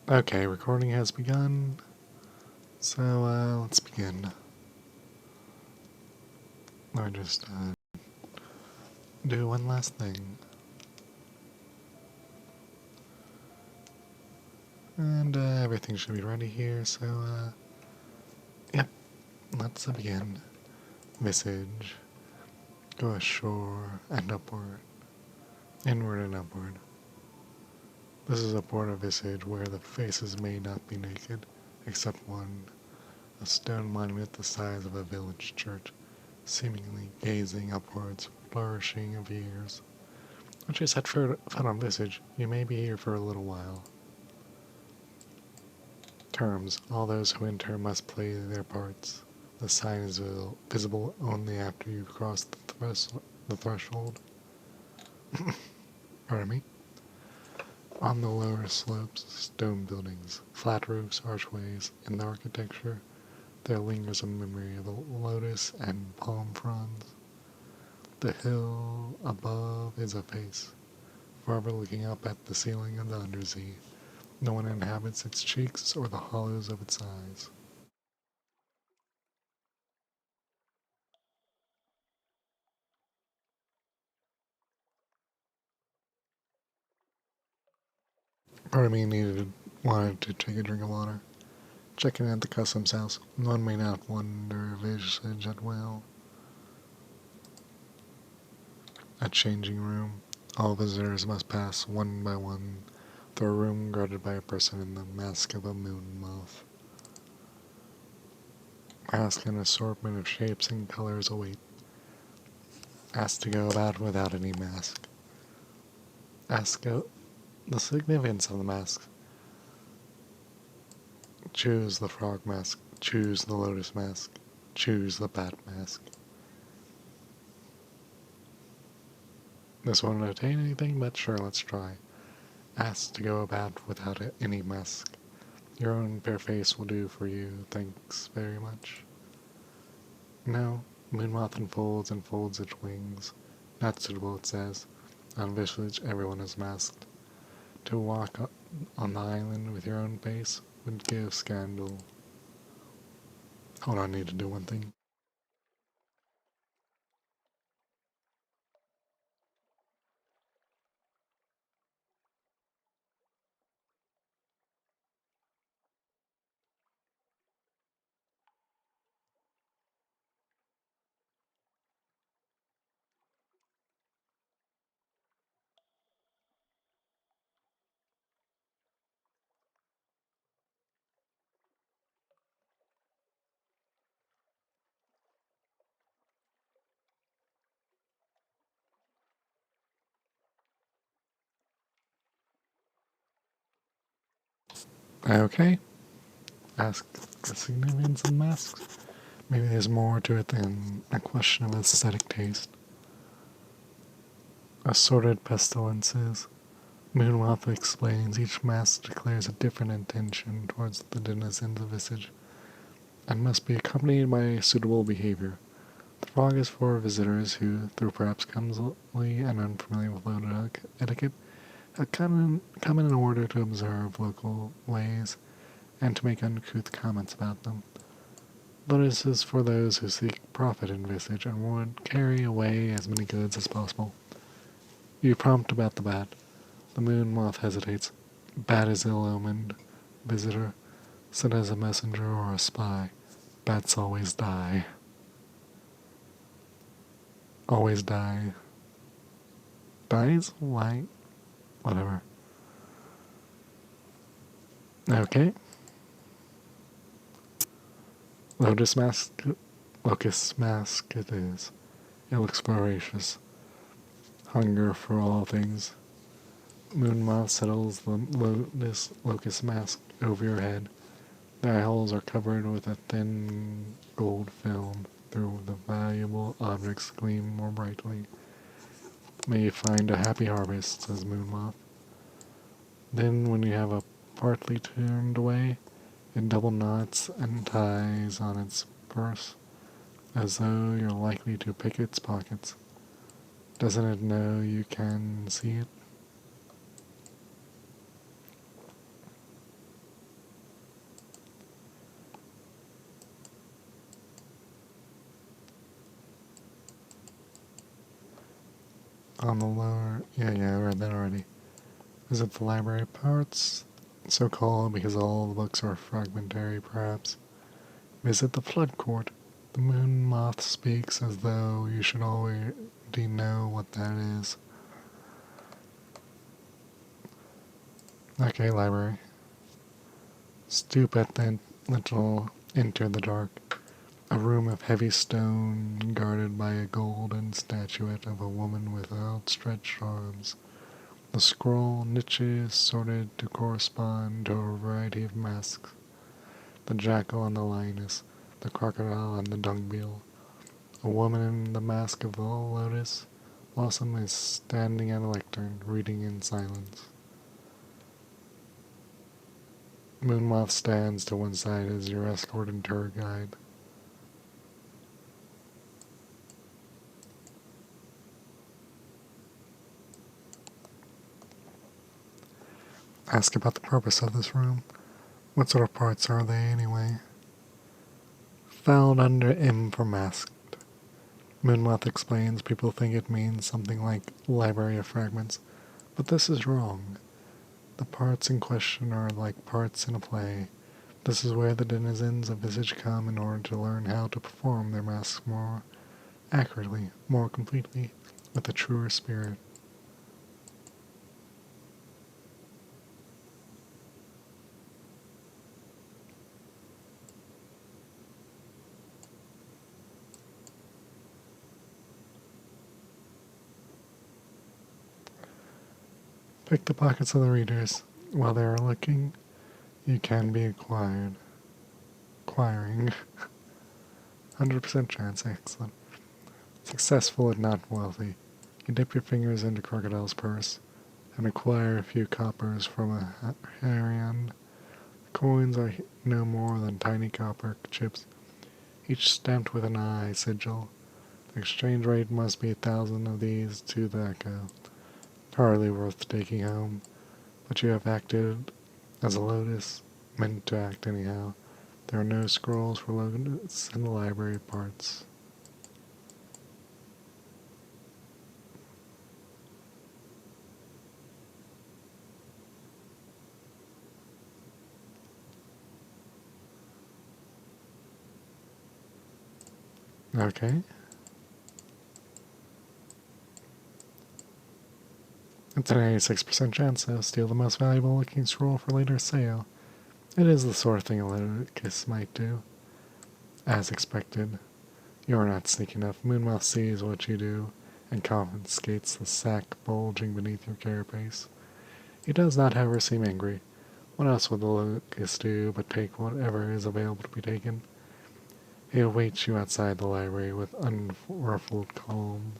Okay, recording has begun. So, let's begin. Let me just, do one last thing. And, everything should be ready here, so, yep, let's begin. Visage. Go ashore and upward. Inward and upward. This is a port of Visage where the faces may not be naked, except one, a stone monument the size of a village church, seemingly gazing upwards, flourishing of years. Once you set foot on Visage, you may be here for a little while. Terms. All those who enter must play their parts. The sign is visible only after you've crossed the threshold. Pardon me. On the lower slopes, stone buildings, flat roofs, archways. In the architecture, there lingers a memory of the lotus and palm fronds. The hill above is a face, forever looking up at the ceiling of the undersea. No one inhabits its cheeks or the hollows of its eyes. Part of me wanted to take a drink of water. Checking at the customs house, one may not wonder visage at will. A changing room. All visitors must pass one by one through a room guarded by a person in the mask of a moon moth. Ask an assortment of shapes and colors await. Ask to go about without any mask. Ask the significance of the mask. Choose the frog mask. Choose the lotus mask. Choose the bat mask. This won't attain anything, but sure, let's try. Ask to go about without any mask. Your own bare face will do for you, thanks very much. No, Moonmoth unfolds and folds its wings. Not suitable, it says. On Visage, everyone is masked. To walk on the island with your own face would give scandal. Hold on, I need to do one thing. Okay. Ask the significance of masks. Maybe there's more to it than a question of aesthetic taste. Assorted pestilences. Moonmoth explains each mask declares a different intention towards the denizens of Visage, and must be accompanied by suitable behavior. The frog is for visitors who, through perhaps clumsily and unfamiliar with local etiquette, have come in order to observe local ways and to make uncouth comments about them. Lotus is for those who seek profit in Visage and would carry away as many goods as possible. You prompt about the bat. The moon moth hesitates. Bat is ill-omened. Visitor, sent as a messenger or a spy. Bats always die. Always die. Dies? Why? Whatever. Okay. Lotus mask. Locust mask it is. It looks voracious. Hunger for all things. Moon moth settles the locust mask over your head. The eye holes are covered with a thin gold film. Through the valuable objects gleam more brightly. May you find a happy harvest, says Moonmoth. Then, when you have a partly turned away, it double knots and ties on its purse, as though you're likely to pick its pockets. Doesn't it know you can see it? On the lower... Yeah, I read that already. Visit the library parts, so called because all the books are fragmentary, perhaps. Visit the flood court. The moon moth speaks as though you should already know what that is. Okay, library. Stoop at the little enter the dark. A room of heavy stone guarded by a golden statuette of a woman with outstretched arms. The scroll niches sorted to correspond to a variety of masks. The jackal and the lioness, the crocodile and the dung-beetle. A woman in the mask of the lotus blossom is standing at a lectern, reading in silence. Moonmoth stands to one side as your escort and tour guide. Ask about the purpose of this room. What sort of parts are they, anyway? Found under M for masked. Moonmoth explains people think it means something like Library of Fragments, but this is wrong. The parts in question are like parts in a play. This is where the denizens of Visage come in order to learn how to perform their masks more accurately, more completely, with a truer spirit. Pick the pockets of the readers. While they are looking, you can be acquiring. 100% chance, excellent. Successful and not wealthy. You dip your fingers into Crocodile's purse and acquire a few coppers from a Harian. The coins are no more than tiny copper chips, each stamped with an eye sigil. The exchange rate must be 1,000 of these to the echo. Hardly worth taking home, but you have acted as a lotus, meant to act anyhow. There are no scrolls for lotus in the library parts. Okay. It's an 86% chance to steal the most valuable looking scroll for later sale. It is the sort of thing a locust might do. As expected, you are not sneaky enough. Moonmouth sees what you do and confiscates the sack bulging beneath your carapace. He does not, however, seem angry. What else would the locust do but take whatever is available to be taken? He awaits you outside the library with unruffled calm.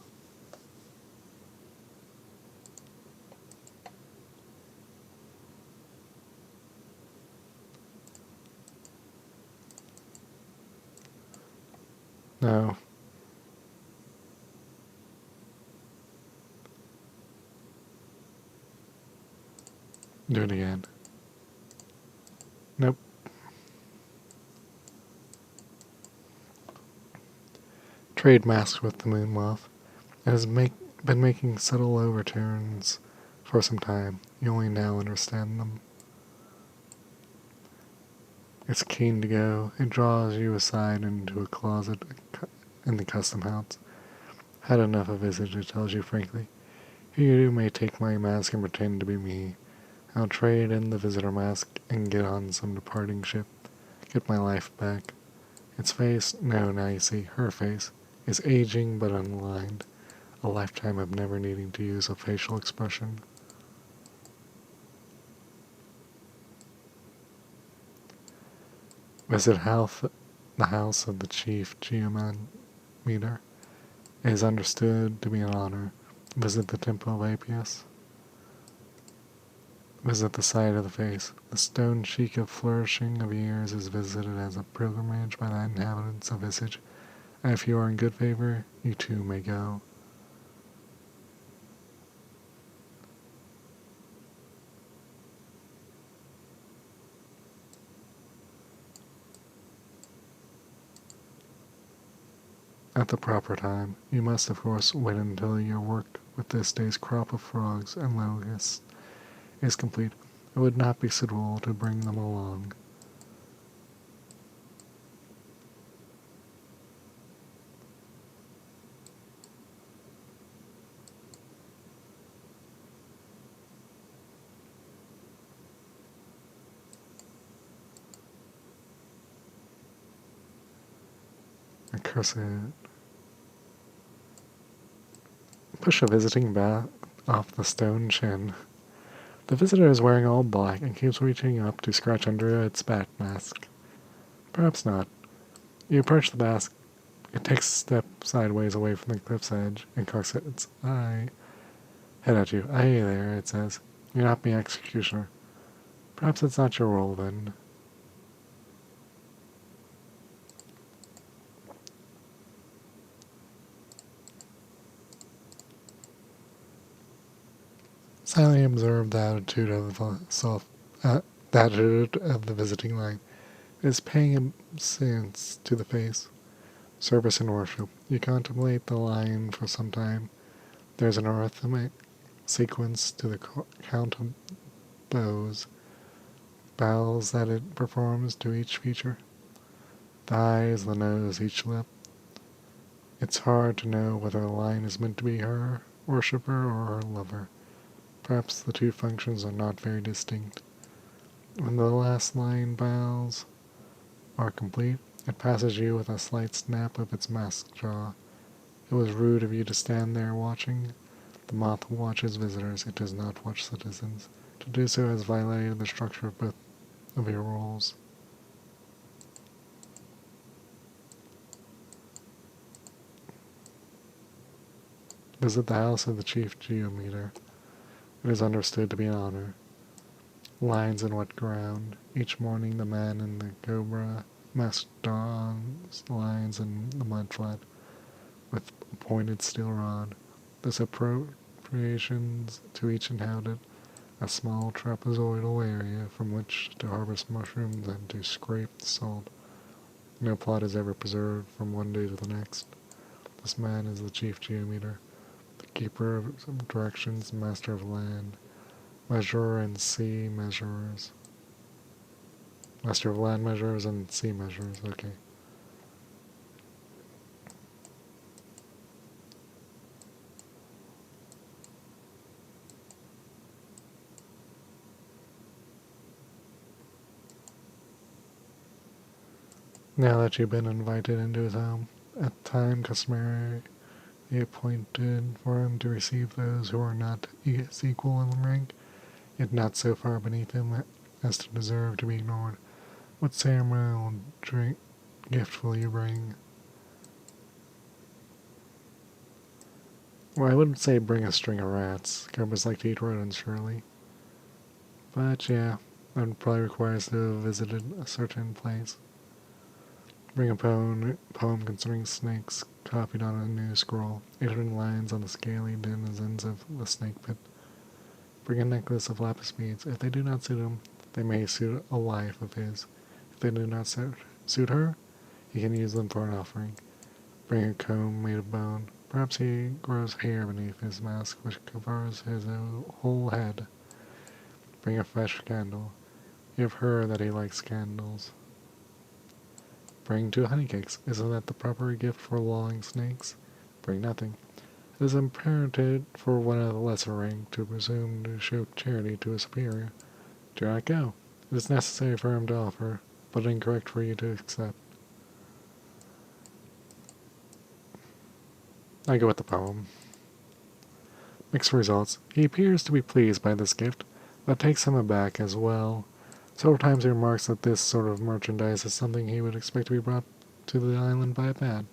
No. Do it again. Nope. Trade masks with the moon moth. It has been making subtle overturns for some time. You only now understand them. It's keen to go. It draws you aside into a closet in the custom house. Had enough of Visage, it tells you frankly. Here you may take my mask and pretend to be me. I'll trade in the visitor mask and get on some departing ship. Get my life back. Its face, no, now you see, her face, is aging but unaligned. A lifetime of never needing to use a facial expression. Visit the house of the chief geometer. It is understood to be an honor. Visit the temple of Apius. Visit the site of the face. The stone cheek of flourishing of years is visited as a pilgrimage by the inhabitants of Visage, and if you are in good favor, you too may go. At the proper time. You must, of course, wait until your work with this day's crop of frogs and locusts is complete, it would not be suitable to bring them along. And curse it. Push a visiting bat off the stone chin. The visitor is wearing all black and keeps reaching up to scratch under its bat mask. Perhaps not. You approach the mask. It takes a step sideways away from the cliff's edge and cocks its head at you. Aye there, it says. You're not the executioner. Perhaps it's not your role then. Silently observe the attitude of the visiting light. It is paying obeisance to the face. Service and worship. You contemplate the line for some time. There's an arrhythmic sequence to the count of bows that it performs to each feature. The eyes, the nose, each lip. It's hard to know whether the line is meant to be her worshipper or her lover. Perhaps the two functions are not very distinct. When the last line bows are complete, it passes you with a slight snap of its masked jaw. It was rude of you to stand there watching. The moth watches visitors, it does not watch citizens. To do so has violated the structure of both of your roles. Visit the house of the chief geometer. It is understood to be an honor. Lines in wet ground. Each morning the man in the cobra masked dawns lines in the mud flat with a pointed steel rod. This appropriations to each inhabitant a small trapezoidal area from which to harvest mushrooms and to scrape the salt. No plot is ever preserved from one day to the next. This man is the chief geometer, the keeper of directions, master of land, measurer and sea measurers. Master of land measurers and sea measurers, okay. Now that you've been invited into his home, at the time customary he appointed for him to receive those who are not his equal in rank, yet not so far beneath him as to deserve to be ignored. What ceremonial gift will you bring? Well, I wouldn't say bring a string of rats. Cobras like to eat rodents, surely. But yeah, that would probably require us to have visited a certain place. Bring a poem concerning snakes copied on a new scroll, 800 lines on the scaly denizens of the snake pit. Bring a necklace of lapis beads. If they do not suit him, they may suit a wife of his. If they do not suit her, he can use them for an offering. Bring a comb made of bone. Perhaps he grows hair beneath his mask, which covers his whole head. Bring a fresh candle. You have heard that he likes candles. Bring 2 honeycakes. Isn't that the proper gift for lulling snakes? Bring nothing. It is imperative for one of the lesser rank to presume to show charity to a superior. Do not go. It is necessary for him to offer, but incorrect for you to accept. I go with the poem. Mixed results. He appears to be pleased by this gift, but takes him aback as well. Several times he remarks that this sort of merchandise is something he would expect to be brought to the island by a bat,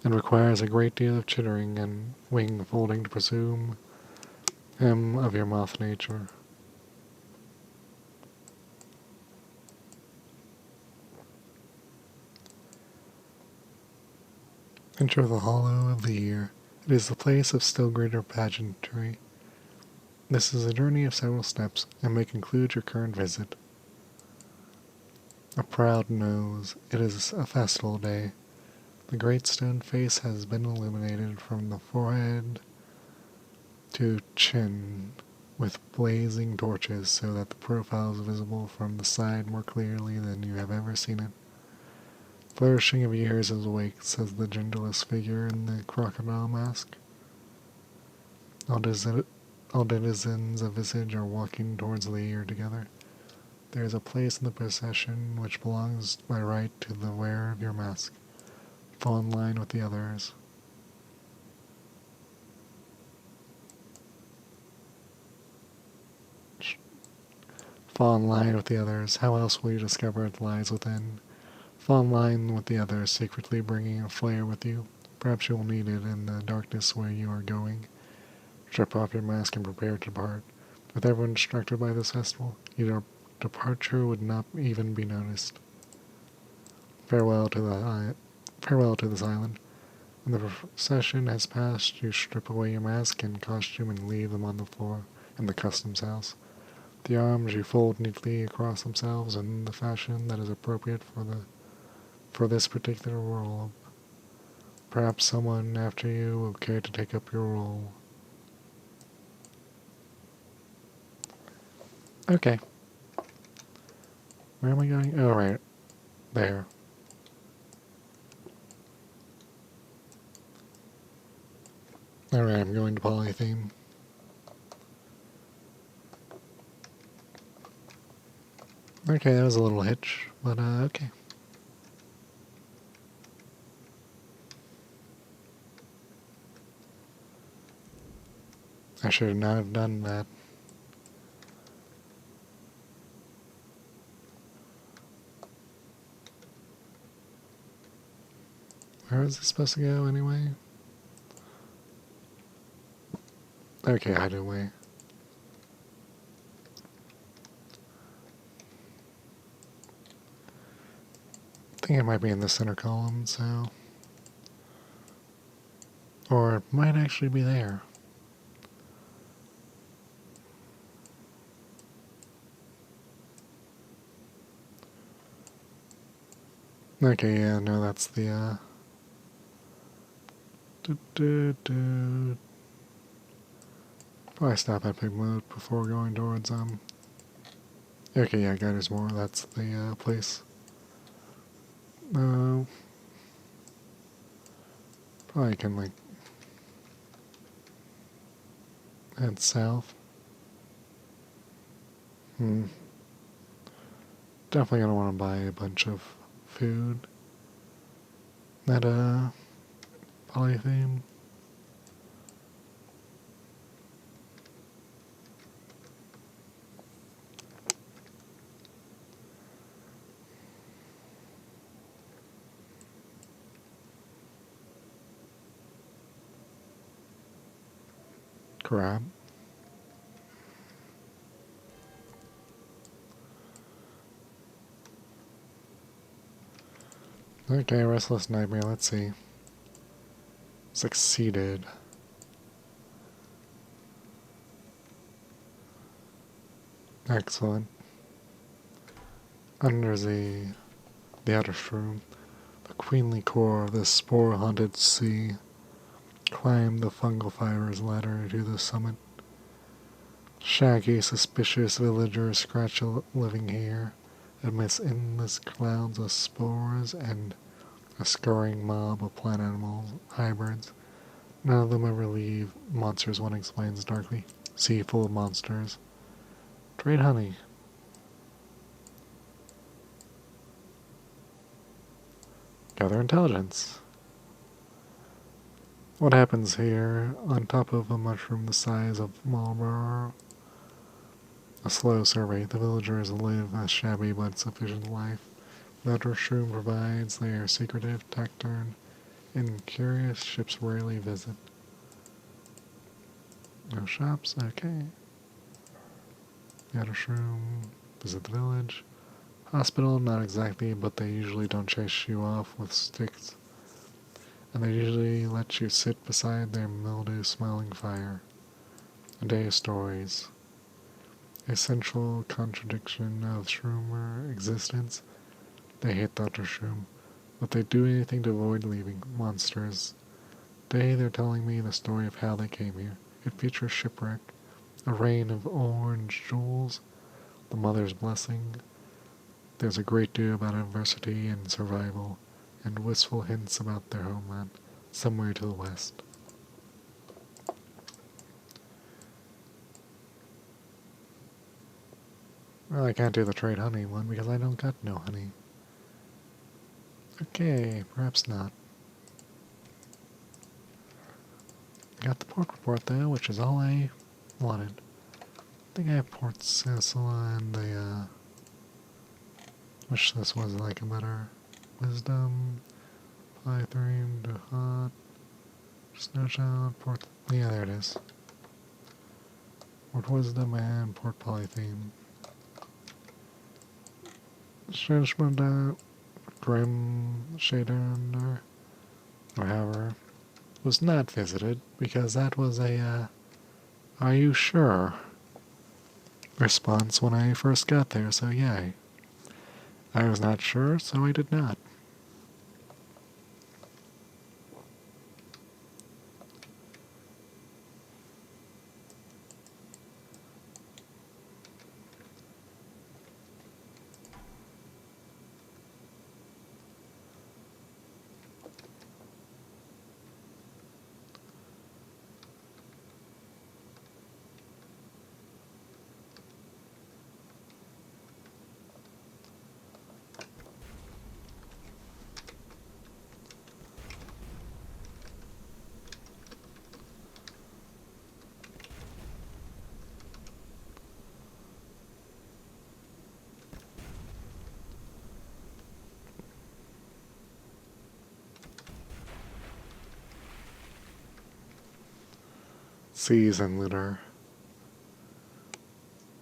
and requires a great deal of chittering and wing folding to presume him of your moth nature. Enter the hollow of the year. It is the place of still greater pageantry. This is a journey of several steps, and may conclude your current visit. A proud nose. It is a festival day. The great stone face has been illuminated from the forehead to chin with blazing torches so that the profile is visible from the side more clearly than you have ever seen it. Flourishing of years is awake, says the genderless figure in the crocodile mask. All denizens of Visage are walking towards the ear together. There is a place in the procession which belongs by right to the wearer of your mask. Fall in line with the others. Fall in line with the others. How else will you discover it lies within? Fall in line with the others, secretly bringing a flare with you. Perhaps you will need it in the darkness where you are going. Strip off your mask and prepare to depart. With everyone distracted by this festival, your departure would not even be noticed. Farewell to this island. When the procession has passed, you strip away your mask and costume and leave them on the floor in the customs house. The arms you fold neatly across themselves in the fashion that is appropriate for this particular role. Perhaps someone after you will care to take up your role. Okay. Where am I going? Oh, right. There. Alright, I'm going to Polytheme. Okay, that was a little hitch, but okay. I should not have done that. Where was this supposed to go anyway? Okay, hideaway. I think it might be in the center column, so... Or it might actually be there. Okay, yeah, no, that's the, Probably stop at big mode before going towards, Okay, yeah, Guiders More, that's the, place. Probably can, like, head south. Definitely gonna want to buy a bunch of food. That, Polytheme. Crap. Okay, Restless Nightmare, let's see. Succeeded. Excellent. Under the outer shroom, the queenly core of this spore-haunted sea, climb the fungal fibers ladder to the summit. Shaggy, suspicious villagers scratch a living here amidst endless clouds of spores and a scurrying mob of plant animals, hybrids. None of them ever leave. Monsters, one explains darkly. Sea full of monsters. Trade honey. Gather intelligence. What happens here on top of a mushroom the size of Marlborough? A slow survey. The villagers live a shabby but sufficient life. That shroom provides they are secretive, taciturn, and curious. Ships rarely visit. No shops? Okay. Outer shroom. Visit the village. Hospital? Not exactly, but they usually don't chase you off with sticks. And they usually let you sit beside their mildew-smelling fire. A day of stories. A central contradiction of shroomer existence. They hate Dr. Shroom, but they do anything to avoid leaving. Monsters. They're telling me the story of how they came here. It features shipwreck, a rain of orange jewels, the mother's blessing. There's a great deal about adversity and survival, and wistful hints about their homeland, somewhere to the west. Well, I can't do the trade honey one because I don't got no honey. Okay, perhaps not. I got the port report though, which is all I wanted. I think I have Port Cecil and the, wish this was like a better wisdom, Python, Duhat, Snowchild, Port, yeah, there it is. Port Wisdom and Port Polytheme. Judgment Grim Shader, or however, was not visited because that was a, are you sure? Response when I first got there, so yay. I was not sure, so I did not. Seize and litter.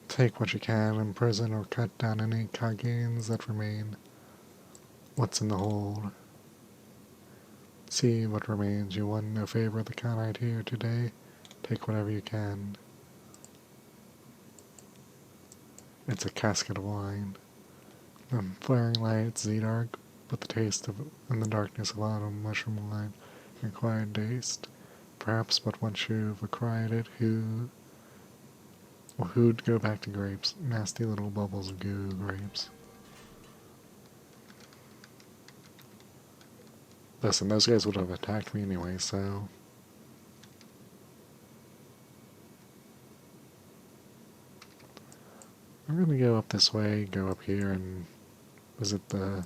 Take what you can, imprison or cut down any Kagins that remain. What's in the hold? See what remains. You won no favor of the Khanate here today. Take whatever you can. It's a casket of wine. The flaring light, Z-Dark, but the taste of in the darkness of autumn, mushroom wine, and quiet taste. Perhaps, but once you've acquired it, who'd go back to grapes? Nasty little bubbles of goo grapes. Listen, those guys would have attacked me anyway, so... I'm gonna go up this way, go up here, and visit the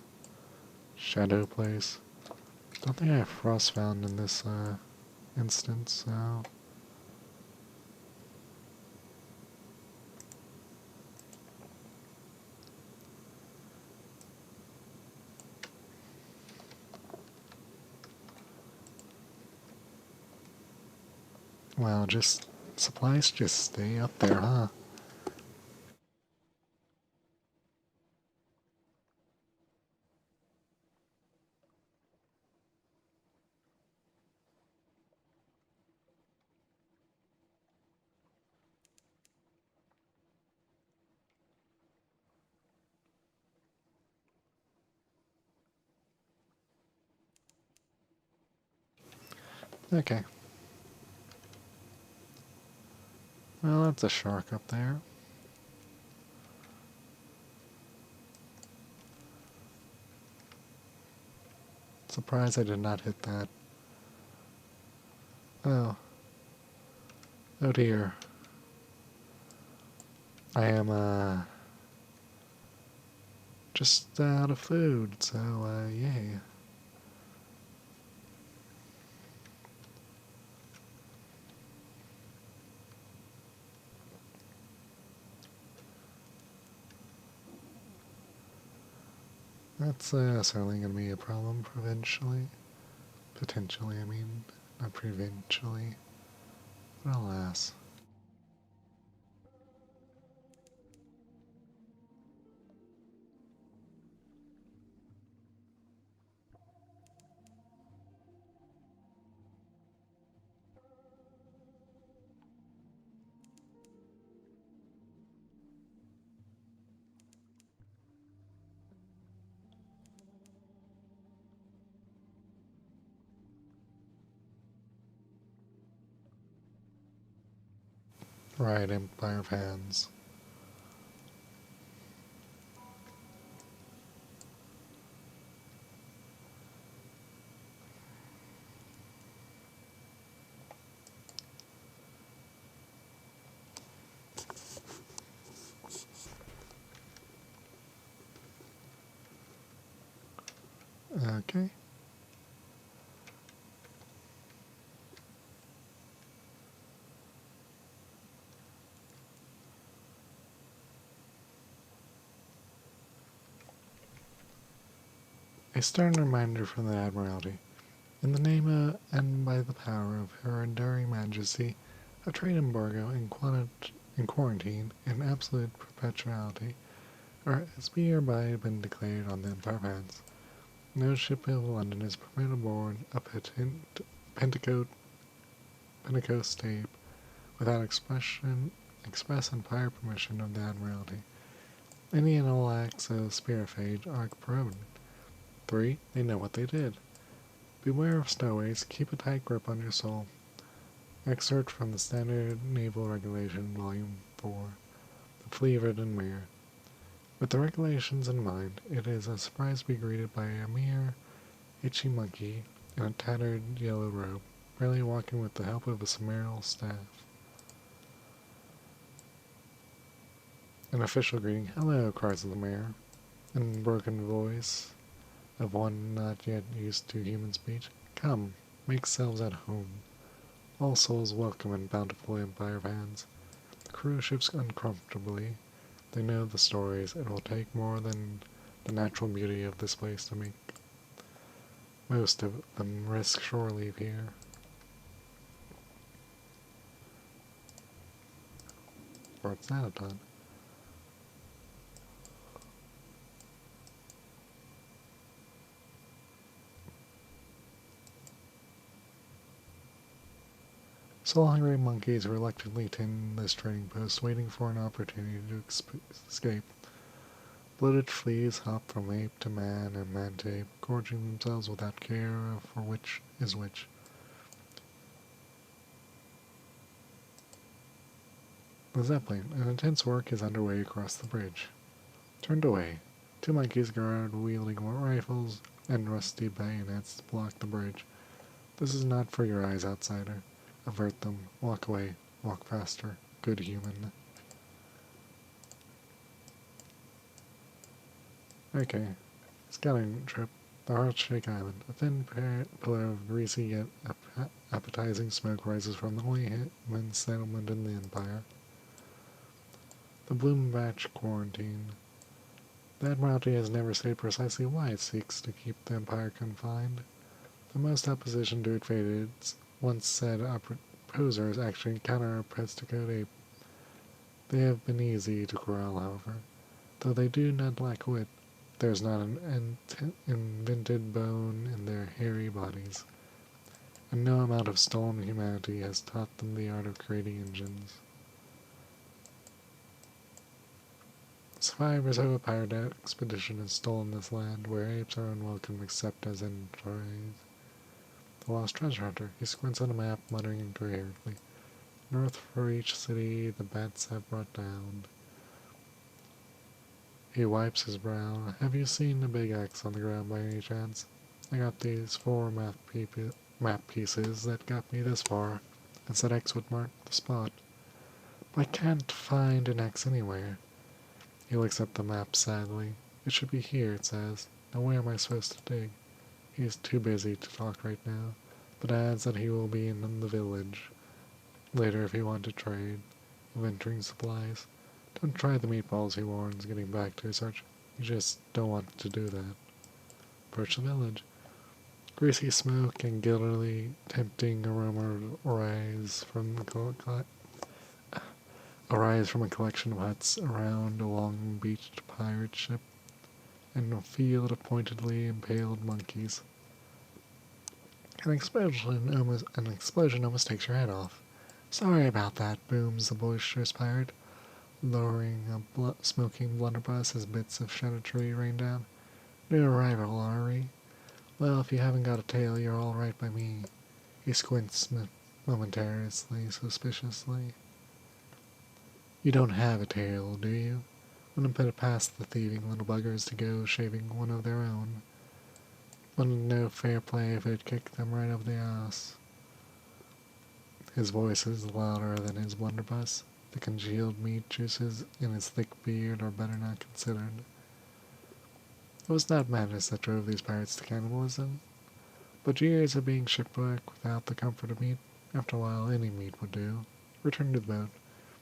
shadow place. Don't think I have frost found in this, instance, so... Well, just... supplies just stay up there, huh? Okay. Well, that's a shark up there. Surprised I did not hit that. Oh. Oh dear. I am, just out of food, so, yay. That's, certainly gonna be a problem eventually. Potentially, I mean. Not provincially. But alas. Right, Empire fans. Okay. A stern reminder from the Admiralty. In the name of, and by the power of Her Enduring Majesty, a trade embargo in quarantine in absolute perpetuality has hereby been declared on the Empire Fans. No ship of London is permitted aboard a Pentecost tape without express and prior permission of the Admiralty. Any and all acts of spearfade are prohibited. 3. They know what they did. Beware of stowaways. Keep a tight grip on your soul. Excerpt from the Standard Naval Regulation, Volume 4, The Flea-Ridden Mirror. With the regulations in mind, it is a surprise to be greeted by a mere itchy monkey in a tattered yellow robe, barely walking with the help of a sumerial staff. An official greeting. Hello, cries the mayor, in a broken voice of one not yet used to human speech. Come, make yourselves at home. All souls welcome in bountiful Empire Fans. The crew ships uncomfortably. They know the stories. It will take more than the natural beauty of this place to make most of them risk shore leave here. Or it's Xanaton. Soul-hungry monkeys reluctantly tend this trading post, waiting for an opportunity to escape. Bloated fleas hop from ape to man and man to ape, gorging themselves without care for which is which. The Zeppelin. An intense work is underway across the bridge. Turned away. 2 monkeys guard wielding rifles and rusty bayonets block the bridge. This is not for your eyes, outsider. Avert them. Walk away. Walk faster. Good human. Okay. Scouting trip. The Heartshake Island. A thin pillar of greasy yet appetizing smoke rises from the only human settlement in the Empire. The Bloombatch Quarantine. The Admiralty has never stated precisely why it seeks to keep the Empire confined. The most opposition to it faded once said opposers actually encounter a Presticode ape. They have been easy to corral, however. Though they do not lack wit, there is not an invented bone in their hairy bodies, and no amount of stolen humanity has taught them the art of creating engines. Survivors of a pirate expedition have stolen this land, where apes are unwelcome except as envoys. The Lost Treasure Hunter. He squints on a map, muttering incoherently. North for each city the bats have brought down. He wipes his brow. Have you seen the big X on the ground by any chance? I got these 4 map pieces that got me this far, and said X would mark the spot. But I can't find an X anywhere. He looks at the map sadly. It should be here, it says. Now where am I supposed to dig? He is too busy to talk right now, but adds that he will be in the village later if he wants to trade, venturing supplies. Don't try the meatballs, he warns, getting back to his search. You just don't want to do that. Approach the village. Greasy smoke and guiltily tempting aroma arise from a collection of huts around a long-beached pirate ship and a field of pointedly impaled monkeys. An explosion almost takes your head off. Sorry about that, booms the boisterous pirate, lowering a smoking blunderbuss as bits of shattered tree rain down. New arrival, are we? Well, if you haven't got a tail, you're all right by me. He squints momentarily, suspiciously. You don't have a tail, do you? Wouldn't put it past the thieving little buggers to go shaving one of their own. Wouldn't know fair play if it kicked them right over the ass. His voice is louder than his blunderbuss. The congealed meat juices in his thick beard are better not considered. It was not madness that drove these pirates to cannibalism, but years of being shipwrecked without the comfort of meat. After a while, any meat would do. Return to the boat.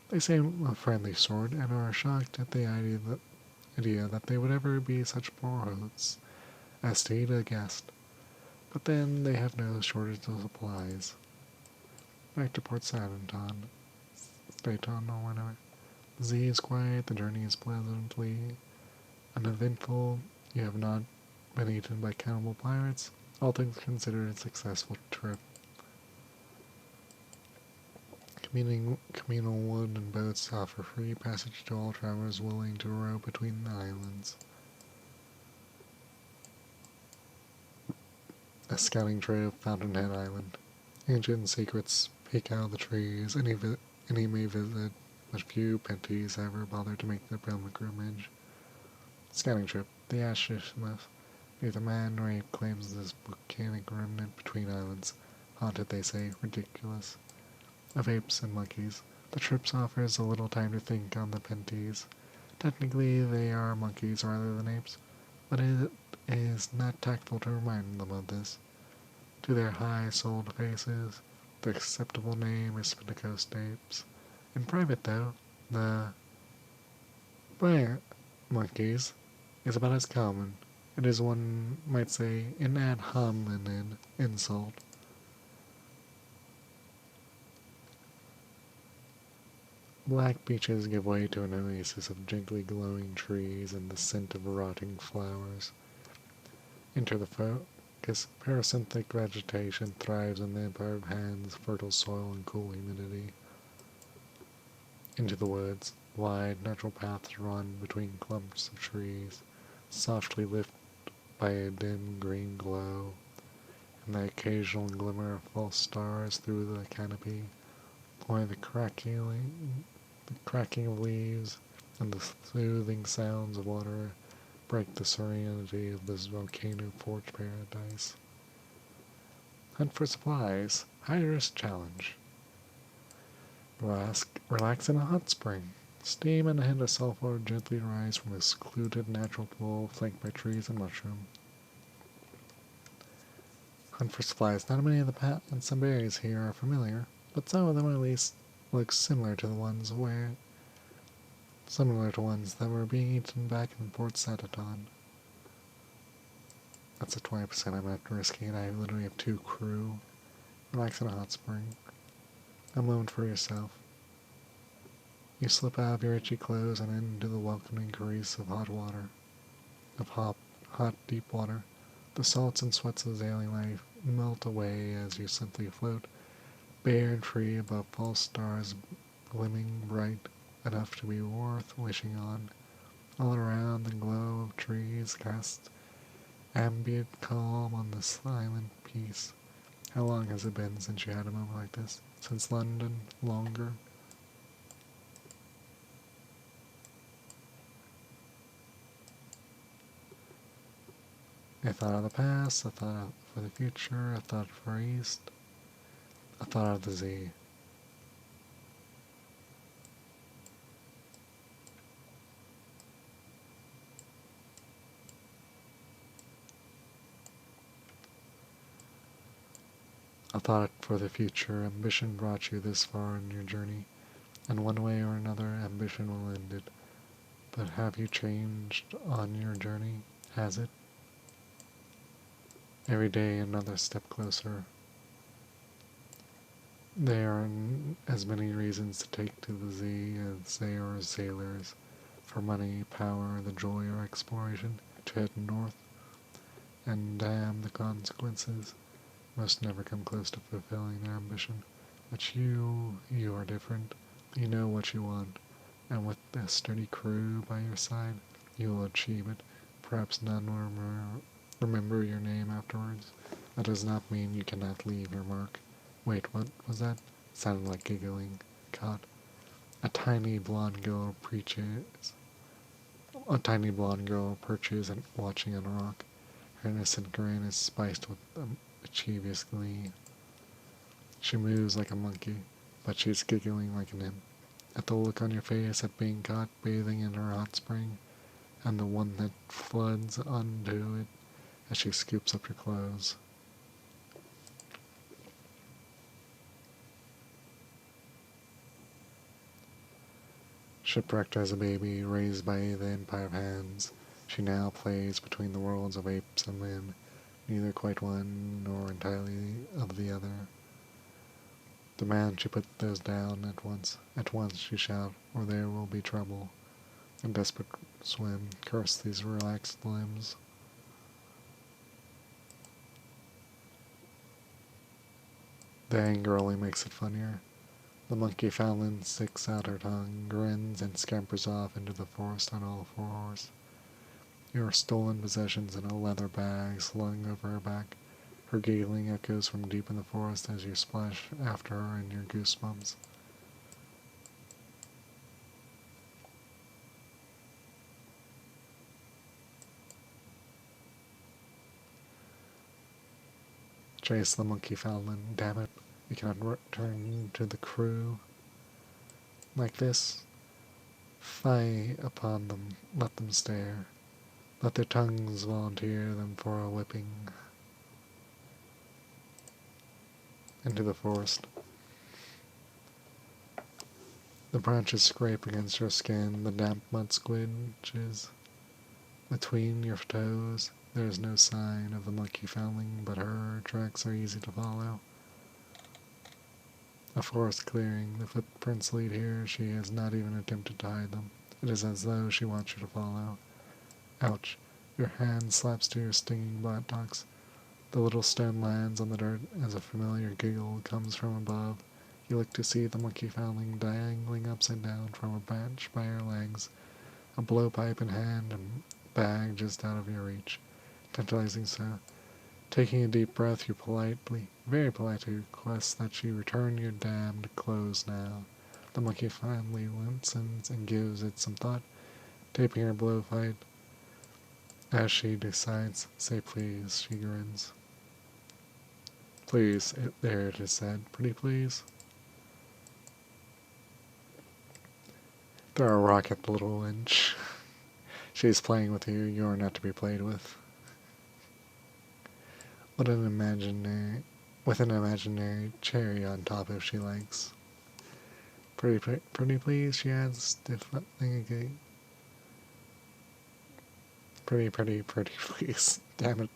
They say a friendly sort, and are shocked at the idea that they would ever be such poor hosts as to eat a guest. But then they have no shortage of supplies. Back to Port Staton, or whatever. The sea is quiet, the journey is pleasantly uneventful. You have not been eaten by cannibal pirates. All things considered, a successful trip. Communal wood and boats offer free passage to all travelers willing to row between the islands. A scouting trip of Fountainhead Island. Ancient secrets peek out of the trees. Any may visit, but few penties ever bother to make the pilgrimage. Scouting trip. The Ashismith. Neither man nor ape claims this volcanic remnant between islands. Haunted, they say. Ridiculous. Of apes and monkeys. The trip offers a little time to think on the penties. Technically, they are monkeys rather than apes, but it is not tactful to remind them of this. To their high-souled faces, the acceptable name is Spinnacoast apes. In private, though, the plant monkeys is about as common. It is, one might say, an ad hominem insult. Black beaches give way to an oasis of gently glowing trees and the scent of rotting flowers. Enter the focus. Parasynthetic vegetation thrives in the empire of hands, fertile soil, and cool humidity. Into the woods. Wide, natural paths run between clumps of trees, softly lit by a dim green glow, and the occasional glimmer of false stars through the canopy, or the cracking of leaves, and the soothing sounds of water break the serenity of this volcano forge paradise. Hunt for supplies. High-risk challenge. Relax in a hot spring. Steam and a hint of sulfur gently rise from a secluded natural pool flanked by trees and mushroom. Hunt for supplies. Not many of the plants and berries here are familiar, but some of them at least look similar to ones that were being eaten back in Port Staton. That's a 20%. I'm not risking it. I literally have 2 crew. Relax in a hot spring. A moment for yourself. You slip out of your itchy clothes and into the welcoming caress of hot water. Hot, deep water. The salts and sweats of daily life melt away as you simply float, bare and free above false stars gleaming bright enough to be worth wishing on. All around, the glow of trees casts ambient calm on the silent peace. How long has it been since you had a moment like this? Since London? Longer? I thought of the past, I thought of for the future, I thought for East, I thought of the Z. I thought for the future. Ambition brought you this far in your journey, and one way or another ambition will end it. But have you changed on your journey? Has it? Every day another step closer. There are as many reasons to take to the Z as there are sailors. For money, power, the joy of exploration, to head north. And damn the consequences. Most never come close to fulfilling their ambition. But you are different. You know what you want. And with a sturdy crew by your side, you will achieve it. Perhaps none will remember your name afterwards. That does not mean you cannot leave your mark. Wait, what was that? Sounded like giggling. Caught. A tiny blonde girl preaches. A tiny blonde girl perches and watching on a rock. Her innocent grin is spiced with mischievous glee. She moves like a monkey, but she's giggling like an imp. At the look on your face at being caught bathing in her hot spring, and the one that floods onto it as she scoops up your clothes. Shipwrecked as a baby, raised by the empire of hands, she now plays between the worlds of apes and men, neither quite one nor entirely of the other. Demand she put those down at once she shout, or there will be trouble. A desperate swim, curse these relaxed limbs. The anger only makes it funnier. The monkey foundling sticks out her tongue, grins, and scampers off into the forest on all fours. Your stolen possessions in a leather bag slung over her back. Her giggling echoes from deep in the forest as you splash after her in your goosebumps. Chase the monkey foundling. Damn it, we cannot return to the crew. Like this, fie upon them, let them stare. Let their tongues volunteer them for a whipping. Into the forest. The branches scrape against your skin, the damp mud squidges between your toes. There is no sign of the monkey foundling, but her tracks are easy to follow. A forest clearing, the footprints lead here, she has not even attempted to hide them. It is as though she wants you to follow. Ouch, your hand slaps to your stinging buttocks. The little stone lands on the dirt as a familiar giggle comes from above. You look to see the monkey foundling dangling upside down from a branch by her legs, a blowpipe in hand and bag just out of your reach. Tantalizing so. Taking a deep breath, you politely, very politely request that she return your damned clothes now. The monkey finally listens and gives it some thought, taping her blowpipe. As she decides, say please, she grins. Please, there it is said. Pretty please? Throw a rock at the little wench. She is playing with you. You are not to be played with. With an imaginary cherry on top if she likes. Pretty please, she adds, stiffling again. Pretty please. Damn it.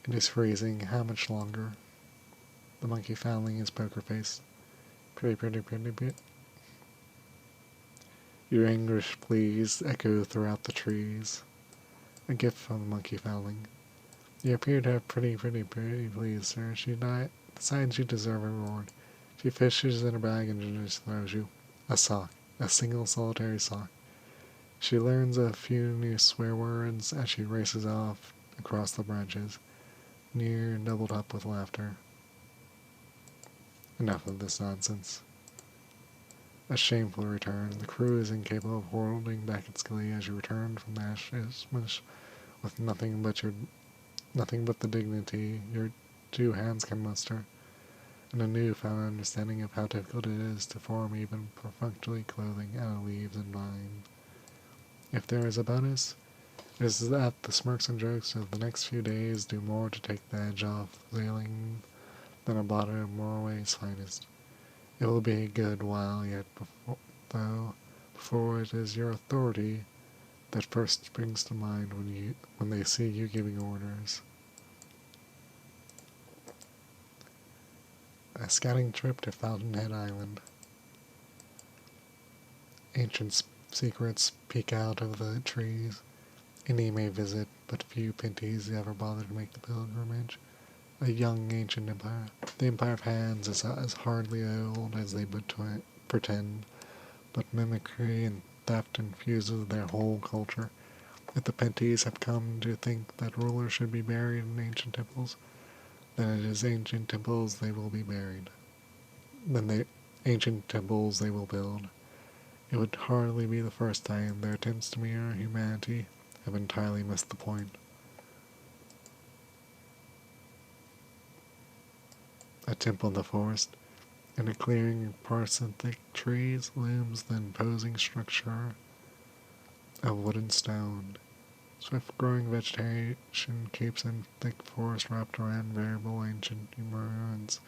It is freezing. How much longer? The monkey foundling his poker face. Pretty. Your English please echo throughout the trees. A gift from the monkey foundling. You appear to have pretty please, sir. She decides you deserve a reward. She fishes in her bag and just throws you a sock. A single solitary sock. She learns a few new swear words as she races off across the branches, near doubled up with laughter. Enough of this nonsense. A shameful return. The crew is incapable of holding back its glee as you return from the ashes with nothing but the dignity your two hands can muster, and a newfound understanding of how difficult it is to form even perfunctory clothing out of leaves and vine. If there is a bonus, it is that the smirks and jokes of the next few days do more to take the edge off sailing than a bottle of Norway's finest. It will be a good while yet before it is your authority that first springs to mind when they see you giving orders. A scouting trip to Fountainhead Island. Ancient secrets peek out of the trees. Any may visit, but few Pinties ever bother to make the pilgrimage. A young ancient empire. The empire of hands is as hardly old as they pretend, but mimicry and theft infuses their whole culture. If the Pinties have come to think that rulers should be buried in ancient temples, then it is ancient temples they will be buried. Then ancient temples they will build. It would hardly be the first time their attempts to mirror humanity have entirely missed the point. A temple in the forest, in a clearing of thick trees, looms the imposing structure of wood and stone. Swift-growing vegetation keeps in thick forest wrapped around variable ancient ruins.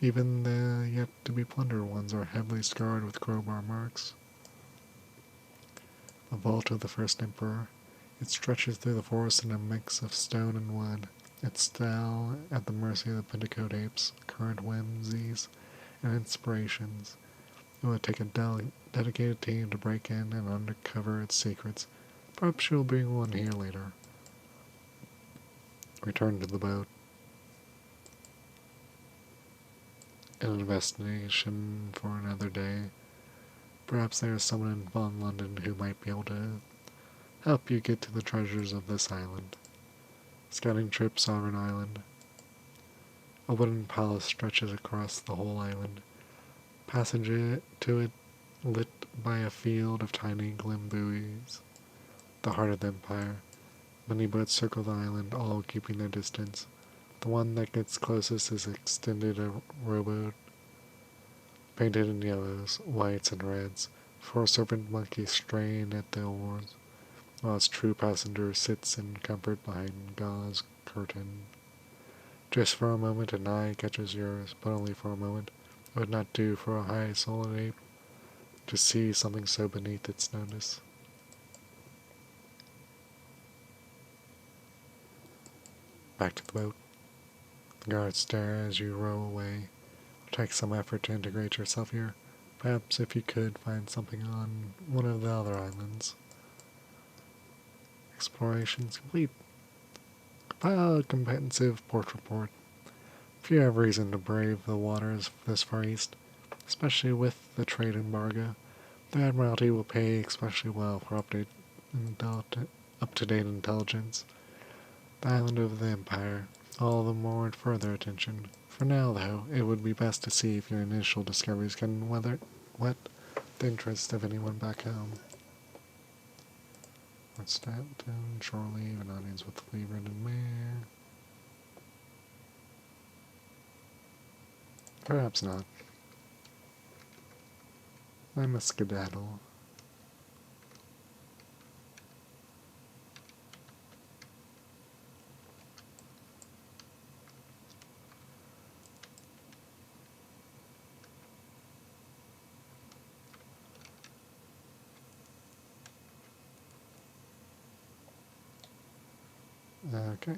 Even the yet-to-be-plundered ones are heavily scarred with crowbar marks. The vault of the first emperor. It stretches through the forest in a mix of stone and wood, its style at the mercy of the Pentecote apes, current whimsies, and inspirations. It would take a dedicated team to break in and uncover its secrets. Perhaps you'll bring one here later. Return to the boat. An investigation for another day. Perhaps there is someone in Von London who might be able to help you get to the treasures of this island. Scouting trip, Sovereign Island. A wooden palace stretches across the whole island. Passage to it lit by a field of tiny glim buoys. The heart of the empire. Many boats circle the island, all keeping their distance. The one that gets closest is extended a rowboat, painted in yellows, whites, and reds. Four serpent monkeys strain at the oars, while its true passenger sits in comfort behind gauze curtain. Just for a moment an eye catches yours, but only for a moment. It would not do for a high-souled ape to see something so beneath its notice. Back to the boat. The guards stare as you row away. It'll take some effort to integrate yourself here. Perhaps if you could find something on one of the other islands. Explorations complete. Compile a comprehensive port report. If you have reason to brave the waters this far east, especially with the trade embargo, the Admiralty will pay especially well for up-to-date intelligence. The island of the Empire, all the more further attention. For now, though, it would be best to see if your initial discoveries can whet the interest of anyone back home. Let's down shore leave and onions with flavored and mare. Perhaps not. I'm a skedaddle. Okay.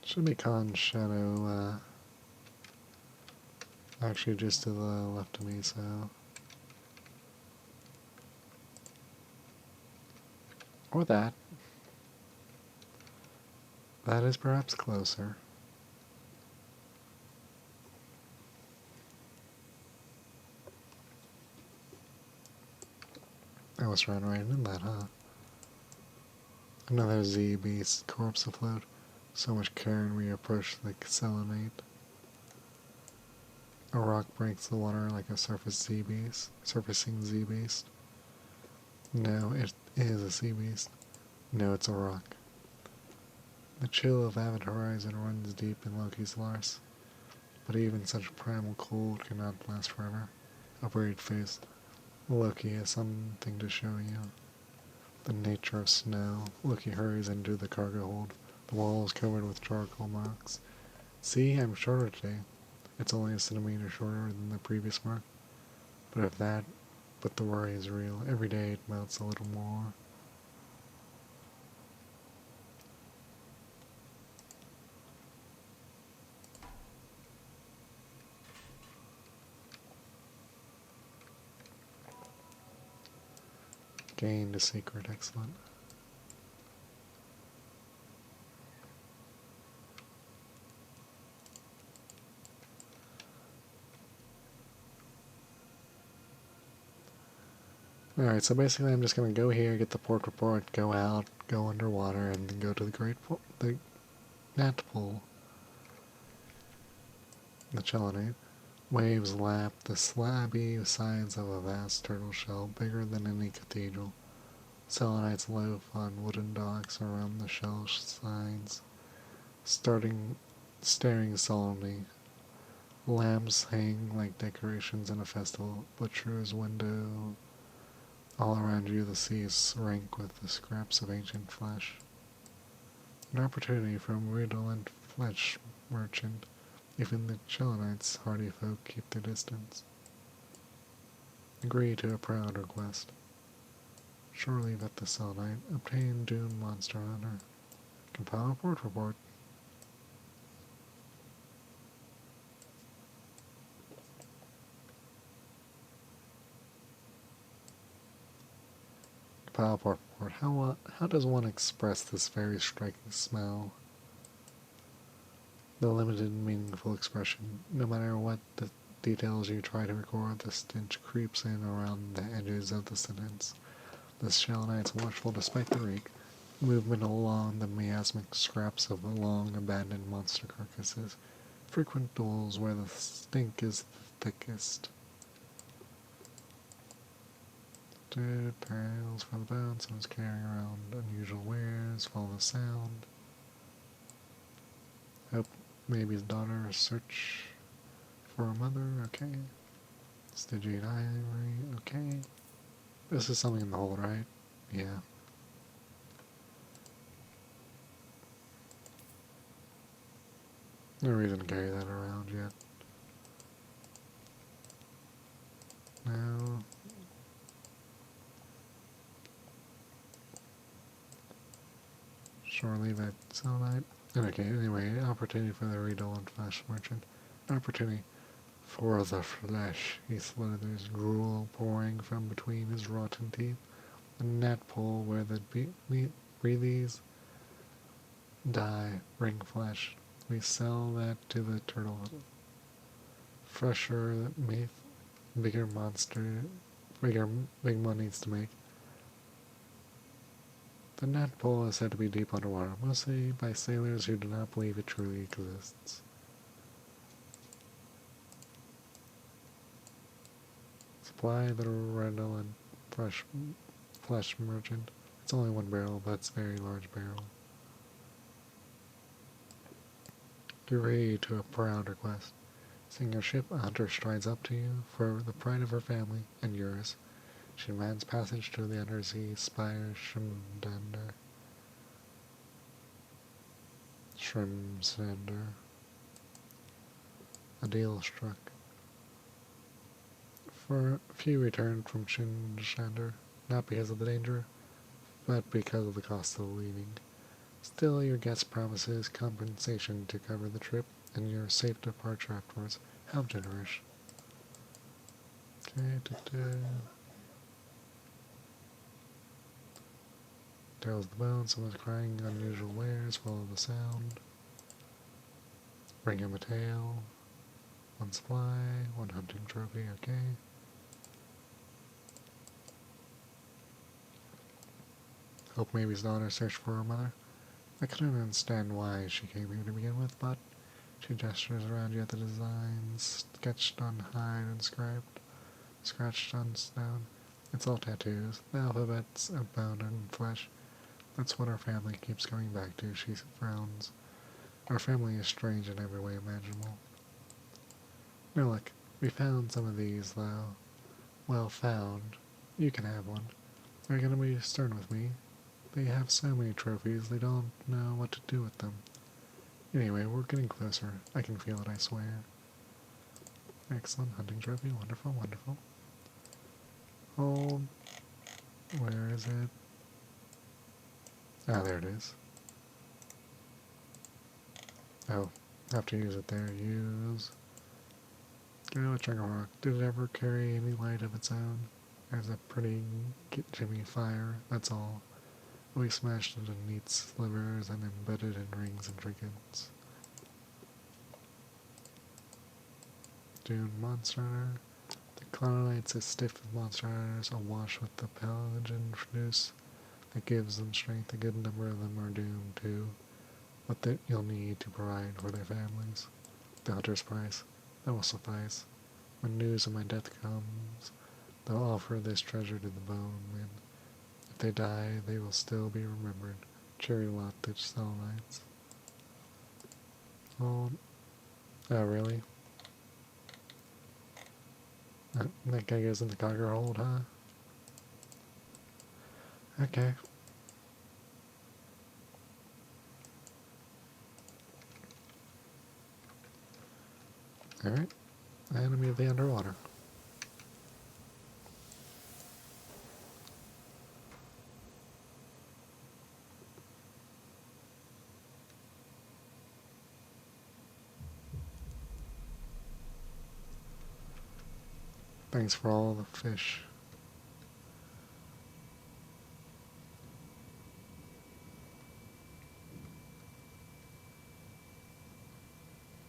Should be Khan's shadow, actually just to the left of me, so... Or that. That is perhaps closer. I was ran right in that, huh? Another Z-beast corpse afloat. So much care when we approach the selenite. A rock breaks the water like a surfacing Z-beast. No, it is a sea beast. No, it's a rock. The chill of avid horizon runs deep in Loki's Lars, but even such primal cold cannot last forever. A worried face. Loki has something to show you. The nature of snow. Loki hurries into the cargo hold. The wall is covered with charcoal marks. See, I'm shorter today. It's only a centimeter shorter than the previous mark. But the worry is real. Every day it melts a little more. Gained a secret, excellent. Alright, so basically I'm just gonna go here, get the port report, go out, go underwater, and then go to the net pool. The Chelonate. Waves lap the slabby sides of a vast turtle shell, bigger than any cathedral. Selenites loaf on wooden docks around the shell's sides, staring sullenly. Lamps hang like decorations in a festival. Butcher's window. All around you the sea is rank with the scraps of ancient flesh. An opportunity for a redolent flesh merchant. Even the Chelonites' hardy folk keep their distance. Agree to a proud request. Surely that the Selenite obtain Dune Monster Hunter. Compile port report. Compile port report. How does one express this very striking smell? The limited meaningful expression. No matter what the details you try to record, the stench creeps in around the edges of the sentence. The Chelonites watchful despite the reek. Movement along the miasmic scraps of long abandoned monster carcasses. Frequent duels where the stink is the thickest. Trails for the boat, someone's carrying around unusual wares, follow the sound. Hope maybe daughter search for a mother, okay. Stygian ivory, okay. This is something in the hold, right? Yeah. No reason to carry that around yet. No. Surely that Selenite. Okay, anyway, opportunity for the redolent flesh merchant. Opportunity for the flesh. He slithers, drool pouring from between his rotten teeth. A gnat pool where the breathies die, bring flesh. We sell that to the turtle. Fresher, bigger monster, big monies to make. The net pool is said to be deep underwater, mostly by sailors who do not believe it truly exists. Supply the redolent flesh merchant. It's only one barrel, but it's a very large barrel. Get ready to a proud request. Seeing your ship, a hunter strides up to you for the pride of her family and yours. She demands passage to the undersea spire Shrimsender. A deal struck. For few returned from Shinshander, not because of the danger, but because of the cost of leaving. Still, your guest promises compensation to cover the trip and your safe departure afterwards. How generous. Okay, Tails the bone, someone's crying unusual wares, follow the sound. Bring him a tail. One supply, one hunting trophy, okay. Hope maybe's daughter searched for her mother. I couldn't understand why she came here to begin with, but she gestures around you at the designs sketched on hide and scratched on stone. It's all tattoos, the alphabets of bone and flesh. That's what our family keeps coming back to, she frowns. Our family is strange in every way imaginable. Now look, we found some of these, though. Well found. You can have one. Are you gonna be stern with me? They have so many trophies, they don't know what to do with them. Anyway, we're getting closer. I can feel it, I swear. Excellent hunting trophy. Wonderful, wonderful. Hold. Where is it? Ah, there it is. Oh, have to use it there. Use. Oh, a trigger rock. Did it ever carry any light of its own? There's a pretty Jimmy fire, that's all. We smashed it in neat slivers and embedded in rings and trinkets. Dune Monster Hunter. The Clonalites is stiff monsters awash with the pelagian juice that gives them strength. A good number of them are doomed to what you'll need to provide for their families. The hunter's price, that will suffice. When news of my death comes, they'll offer this treasure to the bone men. If they die, they will still be remembered. Cherry lot the Sunlights. Oh, really? That guy goes in the cargo hold, huh? Okay. Alright. And immediately underwater. Thanks for all the fish.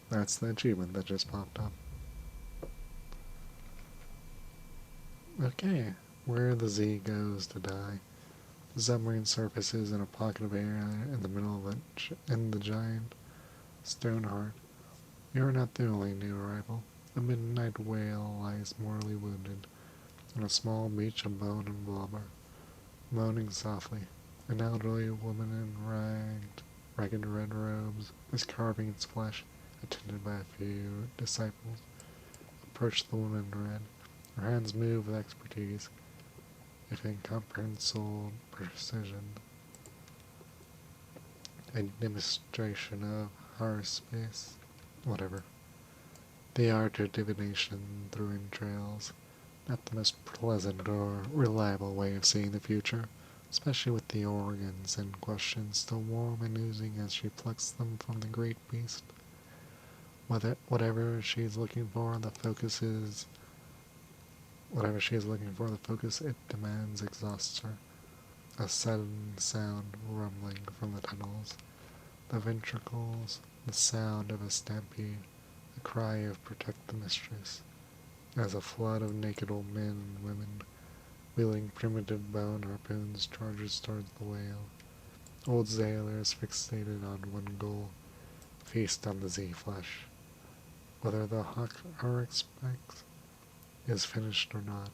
That's the achievement that just popped up. Okay, where the Z goes to die. The submarine surfaces in a pocket of air in the middle of the giant stone heart. You are not the only new arrival. A midnight whale lies mortally wounded on a small beach of bone and blubber, moaning softly. An elderly woman in ragged red robes is carving its flesh, attended by a few disciples. Approach the woman in red. Her hands move with expertise, if incomprehensible precision. A demonstration of horror space. Whatever. The art of divination through entrails. Not the most pleasant or reliable way of seeing the future, especially with the organs in question still warm and oozing as she plucks them from the great beast. Whatever she's looking for, the focus it demands exhausts her. A sudden sound rumbling from the tunnels, the ventricles, the sound of a stampede, the cry of protect the mistress, as a flood of naked old men and women, wielding primitive bone harpoons, charges towards the whale. Old sailors fixated on one goal, feast on the Z-flesh. Whether the horror expects is finished or not.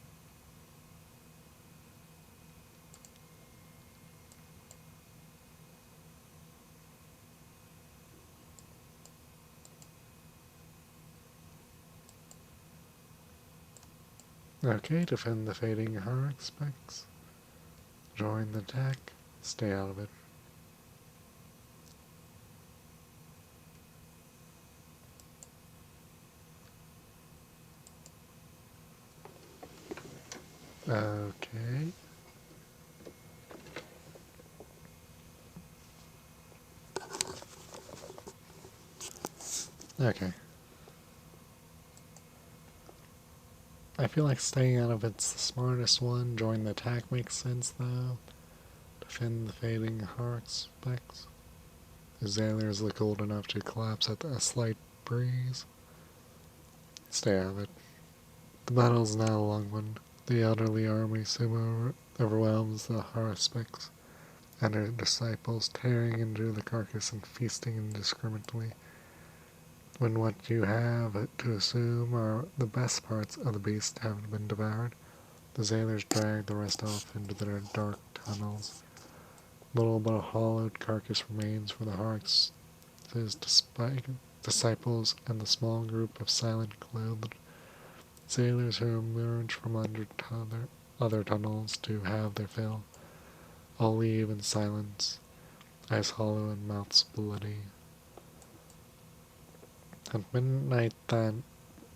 Okay, defend the fading horror specs. Join the attack. Stay out of it. Okay. Okay. I feel like staying out of it's the smartest one. Join the attack makes sense though. Defend the fading horror specs. The sailors look old enough to collapse at a slight breeze. Stay out of it. The battle is now a long one. The elderly army soon overwhelms the Haruspecs and her disciples, tearing into the carcass and feasting indiscriminately. When what you have to assume are the best parts of the beast have been devoured, the sailors drag the rest off into their dark tunnels. Little but a hollowed carcass remains for the Harks' disciples and the small group of silent clothed sailors who emerge from under other tunnels to have their fill. All leave in silence, eyes hollow and mouths bloody. At midnight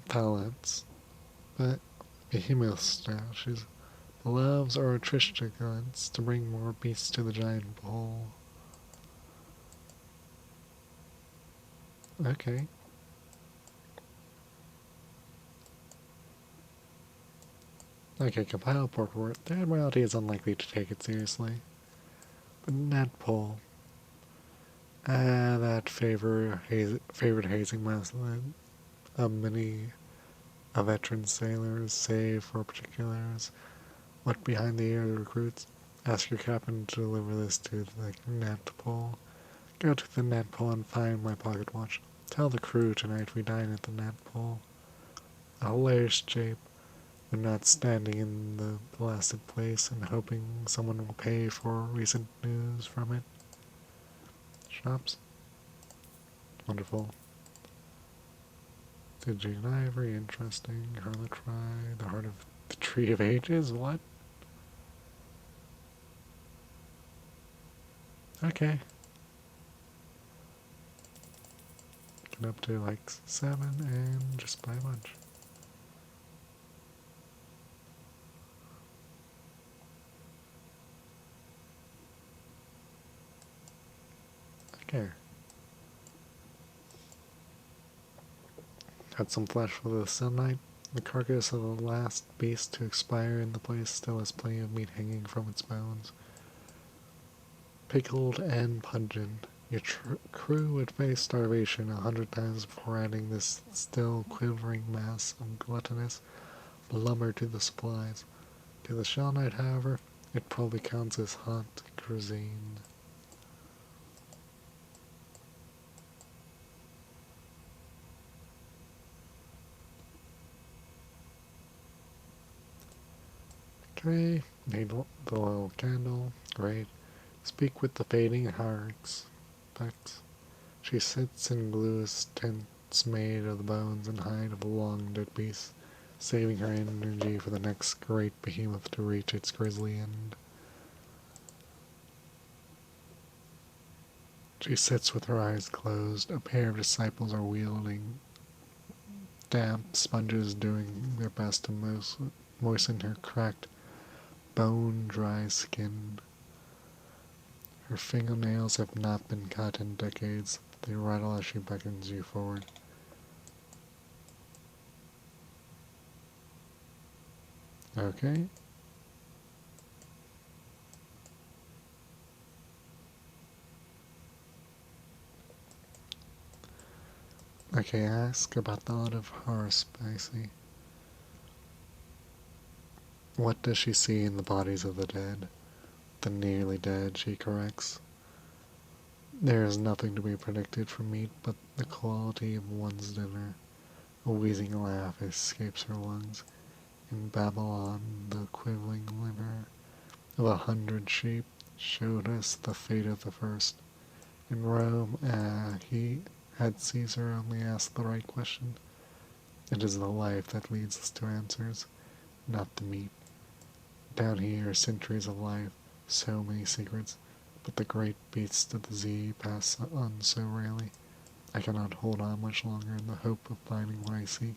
talents, but behemoth stashes, the loves are Trishta gods to bring more beasts to the giant bowl. Okay. Okay, compile port report. The Admiralty is unlikely to take it seriously. But net poll. That favored hazing method of A veteran sailor is saved for particulars. Look behind the ear of the recruits. Ask your captain to deliver this to the net pole. Go to the net pole and find my pocket watch. Tell the crew tonight we dine at the net pole. A hilarious jape. We're not standing in the blasted place and hoping someone will pay for recent news from it. Shops? Wonderful. Digital ivory, interesting. Harlotry, the heart of the tree of ages? What? Okay. Get up to like 7 and just buy a bunch. Okay. Had some flesh for the sunlight. The carcass of the last beast to expire in the place still has plenty of meat hanging from its bones. Pickled and pungent. Your crew would face starvation 100 times before adding this still quivering mass of gluttonous lumber to the supplies. To the Shell Knight, however, it probably counts as hot cuisine. Okay, need the oil candle. Great. Speak with the fading hearts. She sits in glueless tents made of the bones and hide of a long dead beast, saving her energy for the next great behemoth to reach its grisly end. She sits with her eyes closed. A pair of disciples are wielding damp sponges, doing their best to moisten her cracked, bone-dry skin. Her fingernails have not been cut in decades. They rattle as she beckons you forward. Okay. Okay, ask about the lot of horror spicy. What does she see in the bodies of the dead? The nearly dead, she corrects. There is nothing to be predicted from meat but the quality of one's dinner. A wheezing laugh escapes her lungs. In Babylon, the quivering liver of 100 sheep showed us the fate of the first. In Rome, he had Caesar only asked the right question. It is the life that leads us to answers, not the meat. Down here, centuries of life, so many secrets, but the great beasts of the sea pass on so rarely. I cannot hold on much longer in the hope of finding what I seek.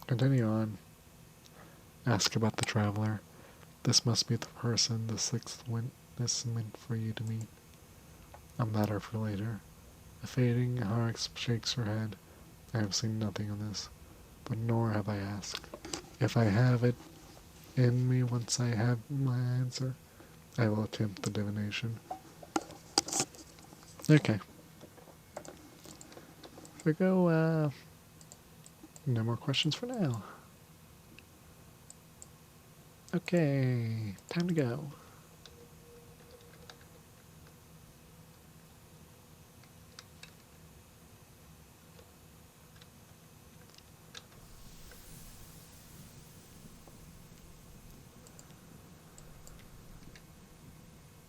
Continue on. Ask about the traveler. This must be the person the sixth witness meant for you to meet. A matter for later. A fading heart shakes her head. I have seen nothing of this, but nor have I asked. If I have it in me once I have my answer, I will attempt the divination. Okay. We go, no more questions for now. Okay, time to go.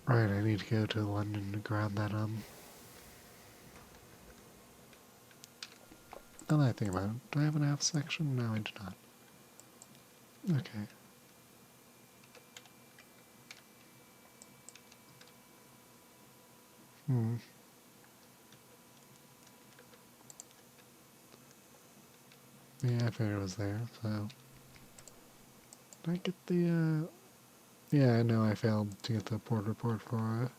Right, I need to go to London to grab that, Now that I think about it, do I have an F section? No, I do not. Okay. Yeah, I figured it was there, so... Did I get the, Yeah, I know I failed to get the port report for,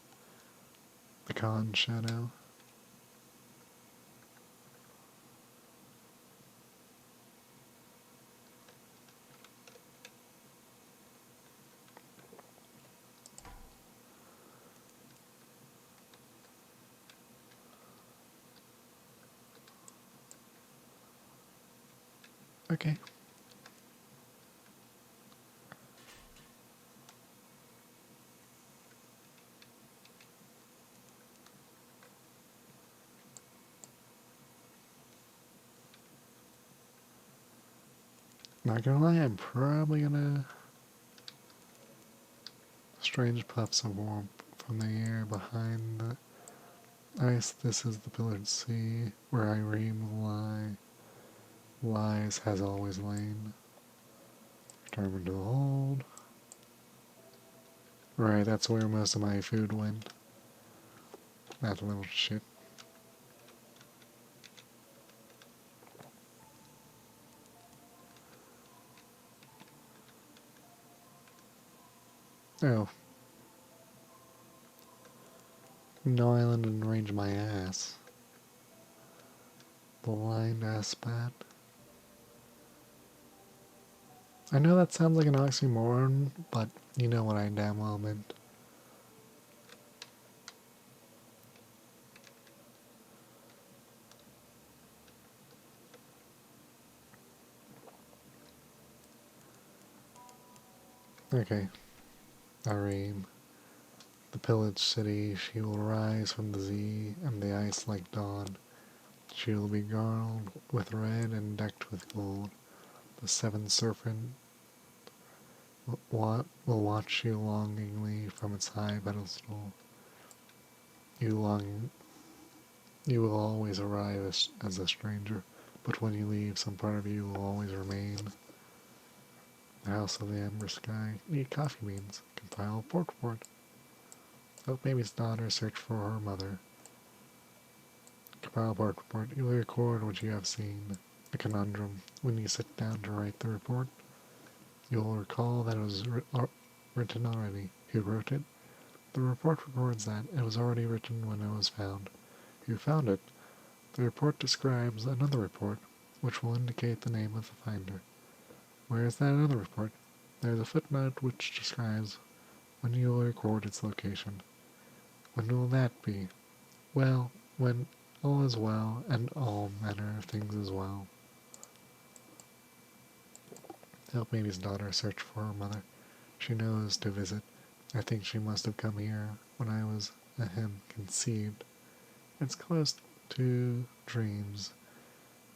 the con shadow. Okay. Not gonna lie, I'm probably gonna strange puffs of warmth from the air behind the ice. This is the pillared sea where Irene lies has always lain. Determined to hold. Right, that's where most of my food went. That little shit. Oh. No island in range my ass. Blind ass bat. I know that sounds like an oxymoron, but you know what I damn well meant. Okay. Arim. The pillaged city, she will rise from the sea and the ice like dawn. She will be garlanded with red and decked with gold. The seventh serpent will watch you longingly from its high pedestal. You long, you will always arrive as a stranger, but when you leave, some part of you will always remain. The House of the Ember Sky. Need coffee beans. Compile a port report. Oak Baby's daughter search for her mother. Compile a port report. You will record what you have seen. A conundrum. When you sit down to write the report, you will recall that it was written already. Who wrote it? The report records that it was already written when it was found. Who found it? The report describes another report, which will indicate the name of the finder. Where is that other report? There is a footnote which describes when you will record its location. When will that be? Well, when all is well, and all manner of things is well. Help Baby's daughter search for her mother. She knows to visit. I think she must have come here when I was conceived. It's close to dreams.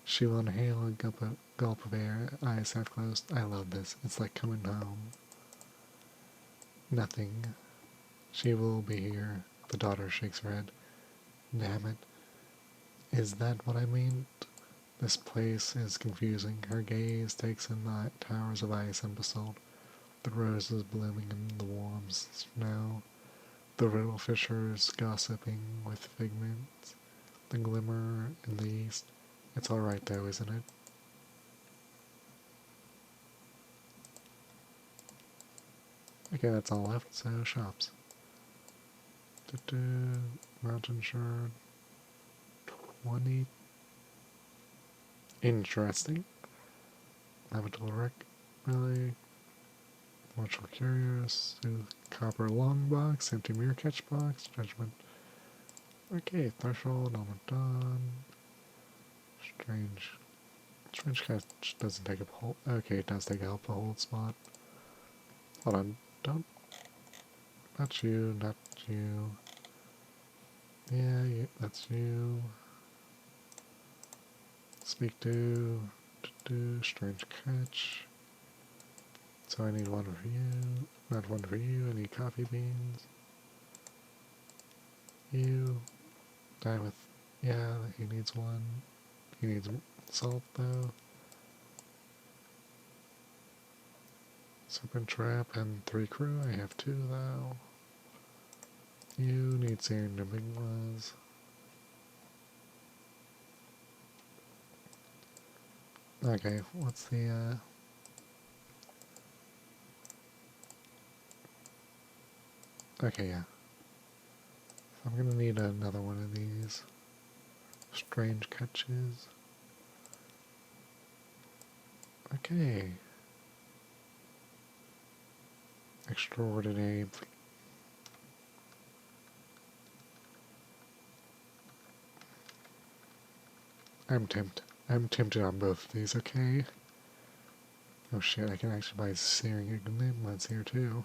She will inhale a gulp of air, eyes half closed. I love this. It's like coming home. Nothing. She will be here. The daughter shakes her head. Damn it. Is that what I mean? This place is confusing. Her gaze takes in the towers of ice and basalt, the roses blooming in the warm snow, the riddle fishers gossiping with figments, the glimmer in the east. It's alright though, isn't it? Okay, that's all left, so shops. Mountain Shard. 20. Interesting. Habitable wreck. Really. Marshall Curious. Copper Long Box. Empty Mirror Catch Box. Judgment. Okay, Threshold. Almost done. Strange. Strange Catch doesn't take up hold. Okay, it does take up a hold spot. Hold on. Don't. Not you. Not you. Yeah, that's you. Speak to Strange Catch. So I need one for you. Not one for you. I need coffee beans. You. Die with. Yeah, he needs one. He needs salt though. Serpent Trap and 3 crew. I have 2 though. You need Sand and Binglas. Okay, what's the okay, yeah. I'm gonna need another one of these strange catches. Okay. Extraordinary. I'm tempted on both of these, okay? Oh shit, I can actually buy searing gimlets here too.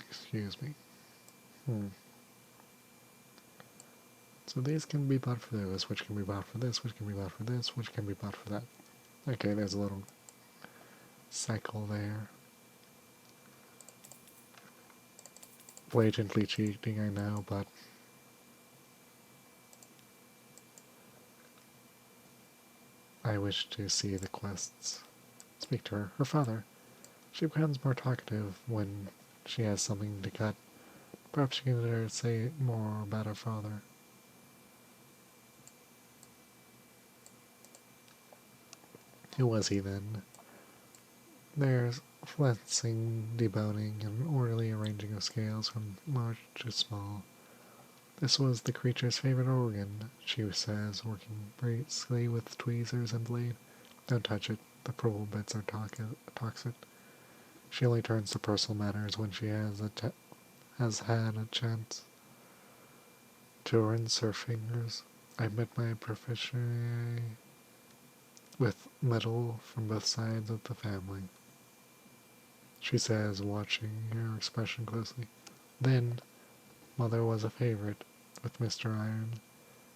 Excuse me. So these can be bought for this, which can be bought for this, which can be bought for this, which can be bought for that. Okay, there's a little cycle there. Blatantly cheating, I know, but I wish to see the quests. Speak to her. Her father. She becomes more talkative when she has something to cut. Perhaps she can let her say more about her father. Who was he then? There's flensing, deboning, and orderly arranging of scales from large to small. This was the creature's favorite organ, she says, working briskly with tweezers and blade. Don't touch it. The purple bits are toxic. She only turns to personal matters when she has had a chance to rinse her fingers. I met my proficiency with metal from both sides of the family, she says, watching her expression closely. Then, Mother was a favorite with Mr. Iron.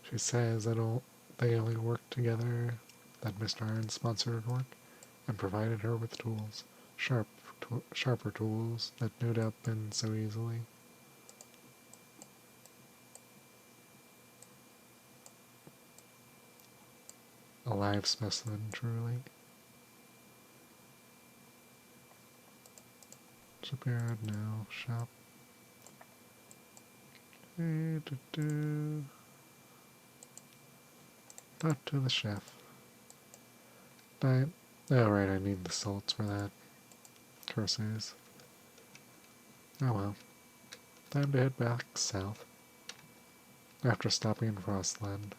She says that they only worked together, that Mr. Iron sponsored her work and provided her with tools, sharper tools that no doubt bend so easily. A live specimen, truly. Shipyard, no. Shop. Talk to the chef. Diet. Oh, right, I need the salts for that. Curses. Oh well. Time to head back south. After stopping in Frostland.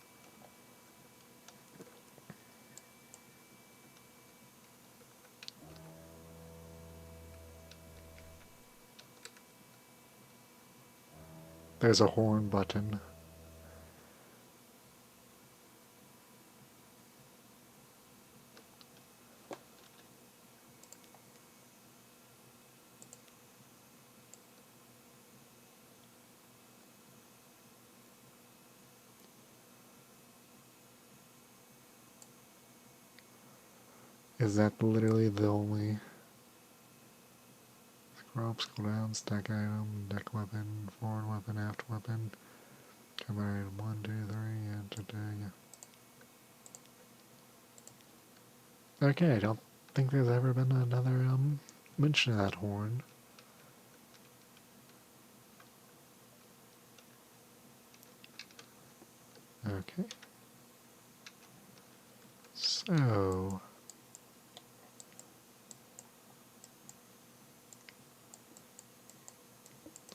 There's a horn button. Is that literally the only... Scroll down, stack item, deck weapon, forward weapon, aft weapon, camera item 1, 2, 3, and today. Okay, I don't think there's ever been another mention of that horn. Okay. So...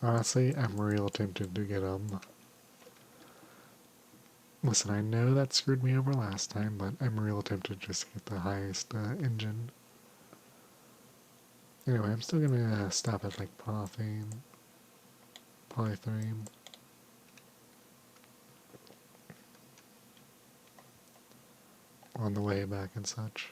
honestly, I'm real tempted to get listen, I know that screwed me over last time, but I'm real tempted just to get the highest engine. Anyway, I'm still gonna stop at like polythreme. On the way back and such.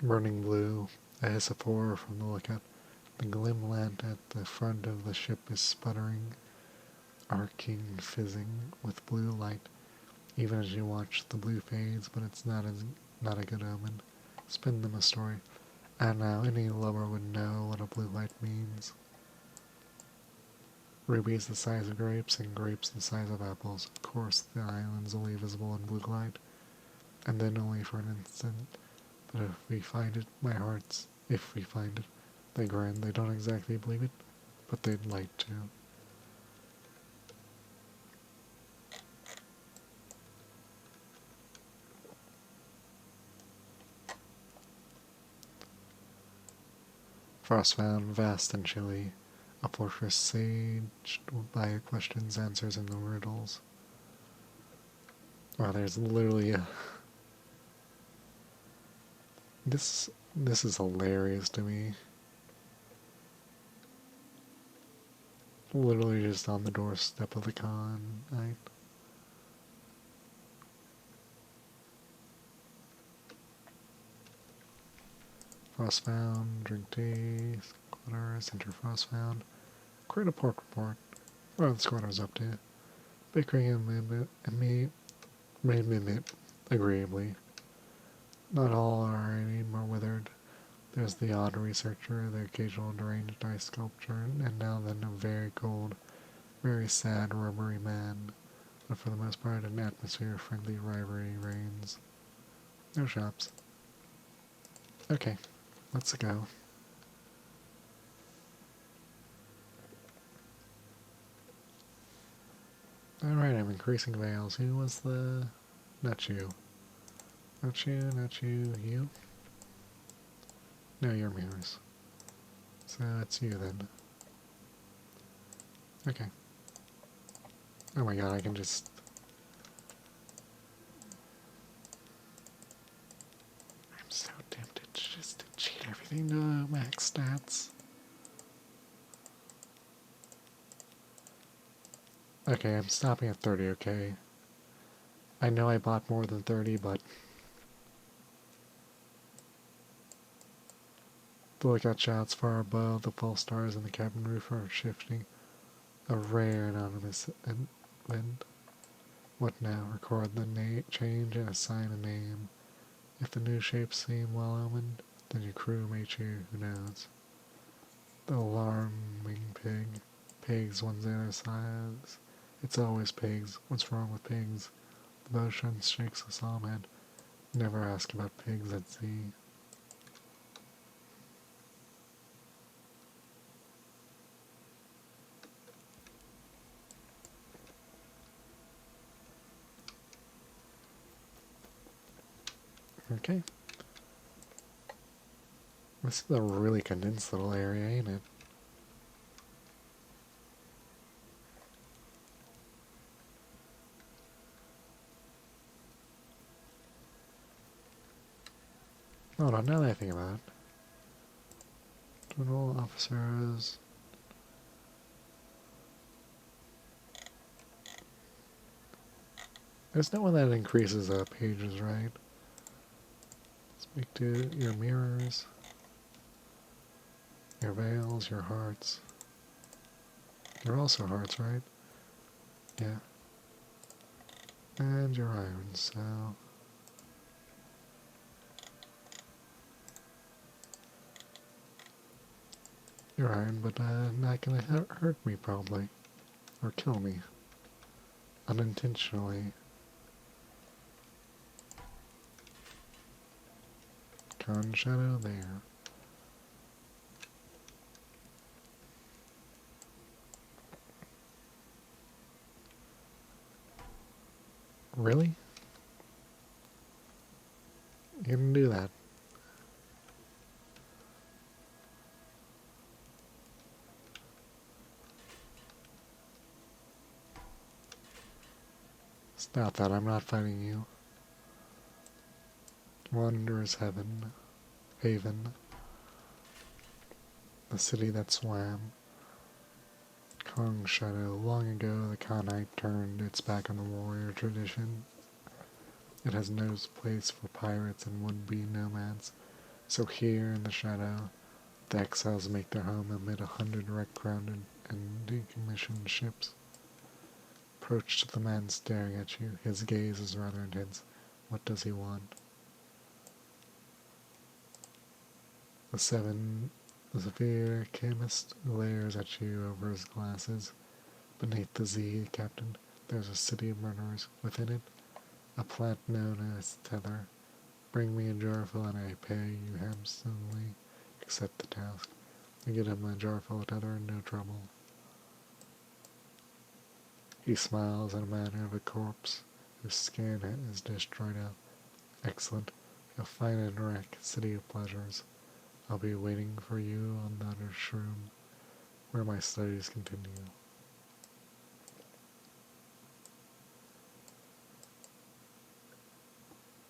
Burning blue, a hiss of horror from the lookout. The glimlant at the front of the ship is sputtering, arcing, fizzing with blue light. Even as you watch, the blue fades, but it's not a good omen. Spin them a story. And now any lover would know what a blue light means. Rubies the size of grapes, and grapes the size of apples. Of course, the island's only visible in blue light, and then only for an instant. But if we find it, if we find it, they grin. They don't exactly believe it, but they'd like to. Frostbound, vast and chilly, a fortress saged by questions, answers, and the riddles. Wow, there's literally a... This This is hilarious to me. Literally just on the doorstep of the con. Frost found, drink tea, squatters, enter frost found. Create a pork report. What are the squatters up to? Bickering and me agreeably. Not all are any more withered. There's the odd researcher, the occasional deranged ice sculptor, and now then a very cold, very sad, rubbery man. But for the most part, an atmosphere of friendly rivalry reigns. No shops. Okay, let's go. Alright, I'm increasing veils. Who was the... Not you. Not you, not you, you? No, you're mirrors. So it's you then. Okay. Oh my god, I can just... I'm so tempted just to cheat everything to max stats. Okay, I'm stopping at 30, okay? I know I bought more than 30, but... The lookout shouts far above, the false stars in the cabin roof are shifting. A rare anonymous wind. What now? Record the change and assign a name. If the new shapes seem well omened, then your crew may cheer, who knows. The alarming pig. Pigs, one's the other side. It's always pigs. What's wrong with pigs? The motion shakes a solemn head. Never ask about pigs at sea. Okay. This is a really condensed little area, ain't it? Hold on, now that I think about it. General officers... There's no one that increases pages, right? Speak to your mirrors, your veils, your hearts. You're also hearts, right? Yeah. And your irons, so... You're iron, but not gonna hurt me, probably. Or kill me. Unintentionally. Con shadow there. Really? You didn't do that. Stop that, I'm not fighting you. Munder is heaven. Haven. The city that swam. Kong Shadow. Long ago, the Khanite turned its back on the warrior tradition. It has no place for pirates and would-be nomads. So here in the shadow, the exiles make their home amid 100 wreck-grounded and decommissioned ships. Approach the man staring at you. His gaze is rather intense. What does he want? The severe chemist glares at you over his glasses. Beneath the Z, Captain, there's a city of murderers. Within it, a plant known as Tether. Bring me a jarful and I pay you handsomely. Accept the task. You get him a jarful of Tether and no trouble. He smiles in a manner of a corpse whose skin is destroyed out. Excellent. You'll find it in wreck, city of pleasures. I'll be waiting for you on the other shroom, where my studies continue.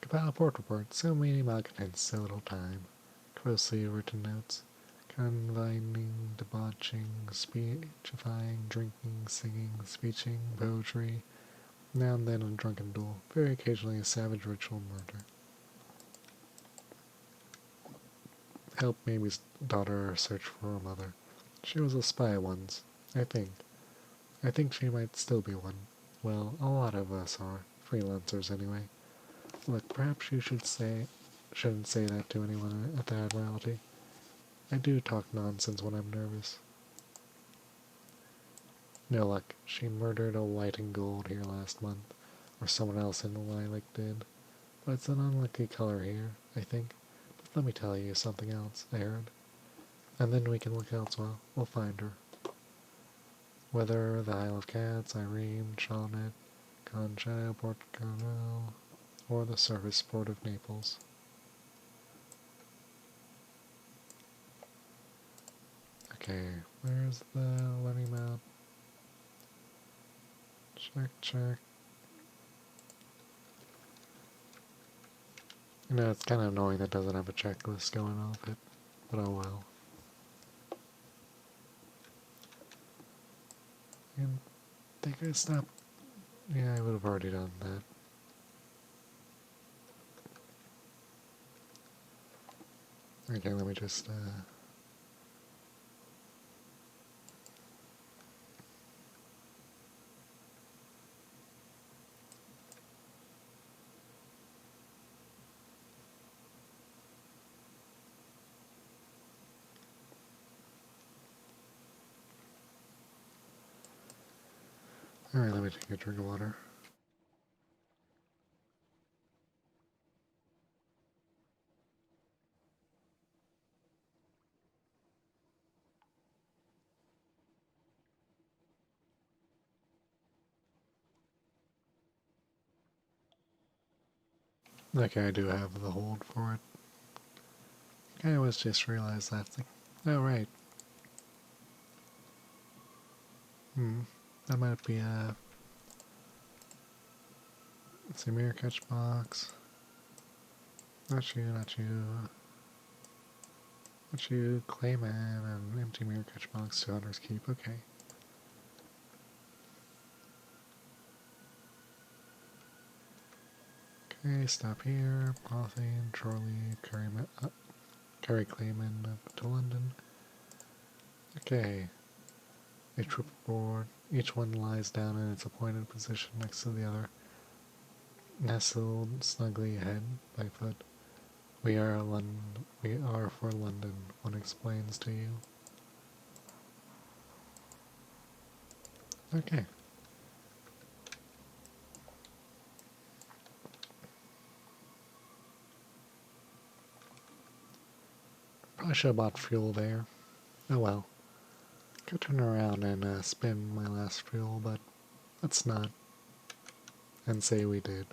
Compile port report. So many malcontents, so little time. verbosely written notes, combining debauching, speechifying, drinking, singing, speeching, poetry, now and then a drunken duel, very occasionally a savage ritual murder. Help Mamie's daughter search for her mother. She was a spy once, I think. I think she might still be one. Well, a lot of us are. Freelancers, anyway. Look, perhaps you shouldn't say that to anyone at the Admiralty. I do talk nonsense when I'm nervous. No luck. She murdered a white and gold here last month, or someone else in the lilac did. But it's an unlucky color here, I think. But let me tell you something else I heard. And then we can look elsewhere. We'll find her. Whether the Isle of Cats, Irene, Shawnet, Concha, Port Canaveral, or the service port of Naples. Okay, where's the learning map? Check. You know, it's kind of annoying that it doesn't have a checklist going off it, but oh well. And I think I stopped. Yeah, I would have already done that. Okay, let me just, Alright, let me take a drink of water. Okay, I do have the hold for it. I was just realized that thing. Oh, right. That might be a... Let's see, mirror catch box. Not you. Not you, Clayman, and empty mirror catch box to Hunter's Keep. Okay. Okay, stop here. Polythene, Charlie, carry Clayman up to London. Okay. A troop board. Each one lies down in its appointed position next to the other, nestled snugly ahead by foot. We are for London, one explains to you. Okay. Probably should have bought fuel there. Oh well. Could turn around and spin my last fuel, but let's not. And say we did.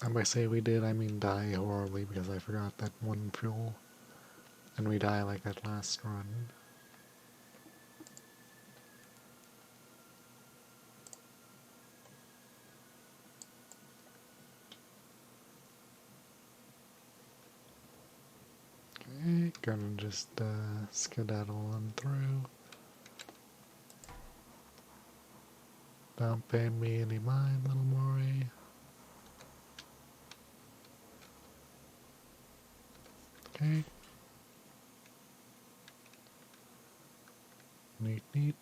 And by say we did, I mean die horribly because I forgot that one fuel. And we die like that last run. Okay, gonna just skedaddle on through. Don't pay me any mind, little Maury. Okay. Neat.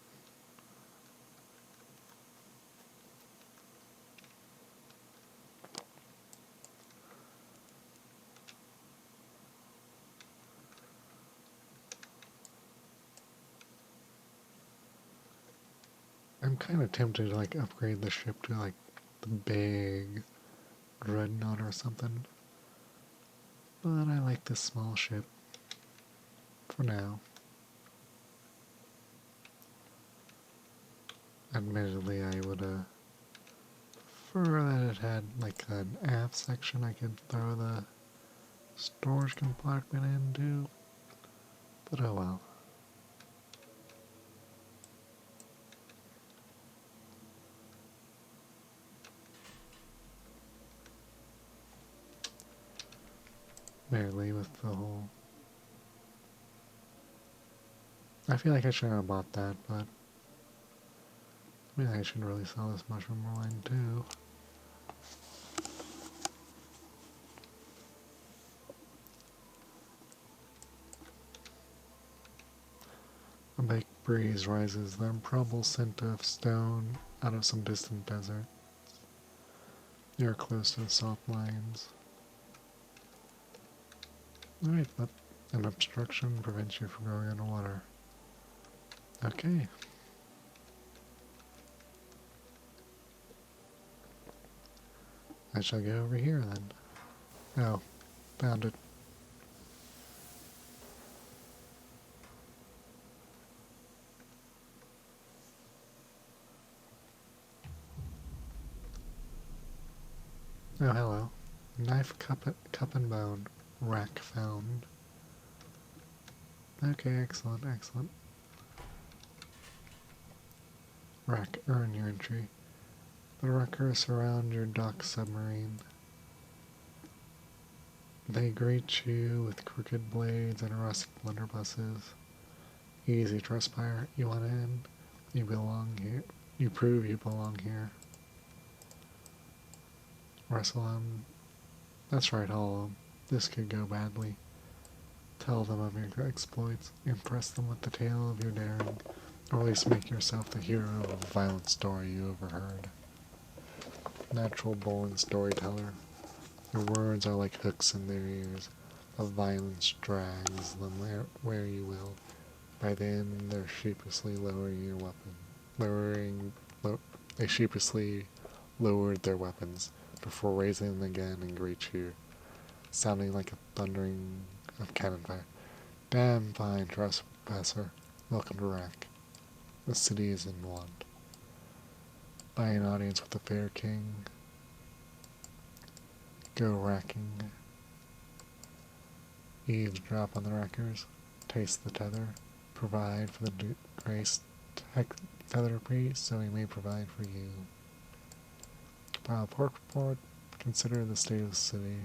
I'm kind of tempted to like upgrade the ship to like the big dreadnought or something. But I like this small ship for now. Admittedly, I would prefer that it had like an aft section I could throw the storage compartment into. But oh well. Weirdly, with the whole... I feel like I shouldn't have bought that, but maybe I should really sell this mushroom wine too. A big breeze rises, the improbable scent of stone out of some distant desert. You are close to the salt mines. Alright, but an obstruction prevents you from going underwater. Okay. I shall go over here then. Oh, found it. Oh, hello. Knife, cup and bone. Rack found. Okay, excellent, excellent. Rack, earn your entry. The wreckers surround your dock submarine. They greet you with crooked blades and rustic blunderbusses. Easy, Trustpire. You want in? You belong here. You prove you belong here. Wrestle them. That's right, all of them. This could go badly. Tell them of your exploits. Impress them with the tale of your daring. Or at least make yourself the hero of a violent story you overheard. Natural born storyteller. Your words are like hooks in their ears. Of violence drags them where you will. By then, they're sheepishly lowering your weapon. They sheepishly lowered their weapons before raising them again and greet you, sounding like a thundering of cannon fire. Damn fine, trespasser. Welcome to Rack. The city is in want. Buy an audience with the fair king. Go racking. Eavesdrop on the wreckers. Taste the tether. Provide for the graced tether priest so he may provide for you. File port report. Consider the state of the city.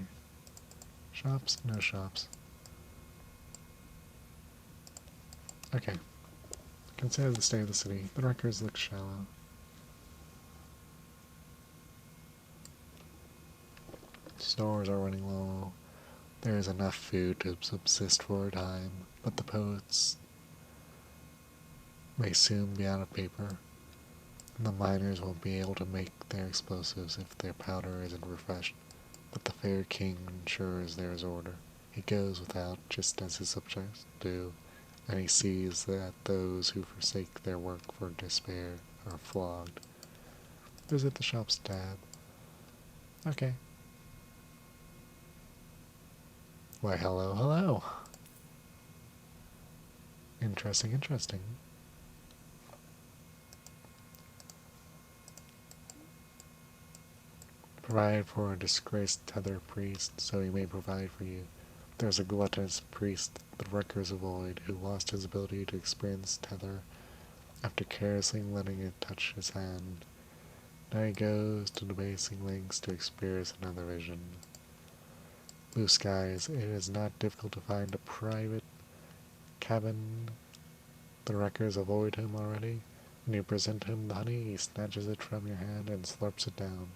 Shops? No shops. Okay. Consider the state of the city. The wreckers look shallow. Stores are running low. There is enough food to subsist for a time, but the poets may soon be out of paper, and the miners won't be able to make their explosives if their powder isn't refreshed. But the fair king ensures there is order. He goes without, just as his subjects do, and he sees that those who forsake their work for despair are flogged. Visit the shop's tab. Okay. Why, hello, hello. Interesting, interesting. Provide for a disgraced tether priest, so he may provide for you. There's a gluttonous priest the wreckers avoid, who lost his ability to experience tether after carelessly letting it touch his hand. Now he goes to debasing lengths to experience another vision. Blue skies, it is not difficult to find a private cabin. The wreckers avoid him already. When you present him the honey, he snatches it from your hand and slurps it down.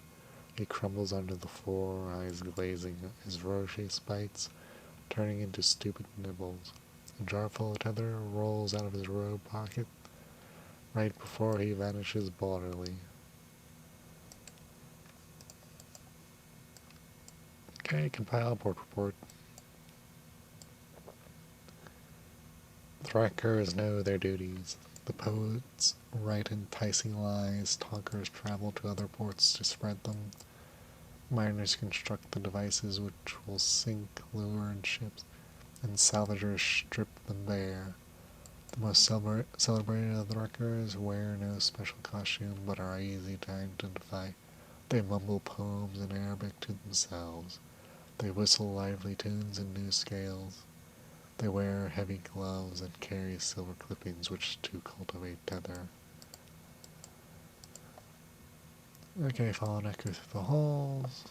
He crumbles under the floor, eyes glazing, his roche bites turning into stupid nibbles. A jar full of tether rolls out of his robe pocket right before he vanishes bodily. Okay, compile port report. Thrackers know their duties. The poets write enticing lies, talkers travel to other ports to spread them. Miners construct the devices which will sink lured ships, and salvagers strip them bare. The most celebrated of the wreckers wear no special costume, but are easy to identify. They mumble poems in Arabic to themselves. They whistle lively tunes in new scales. They wear heavy gloves and carry silver clippings which to cultivate tether. Okay, follow an echo through the halls.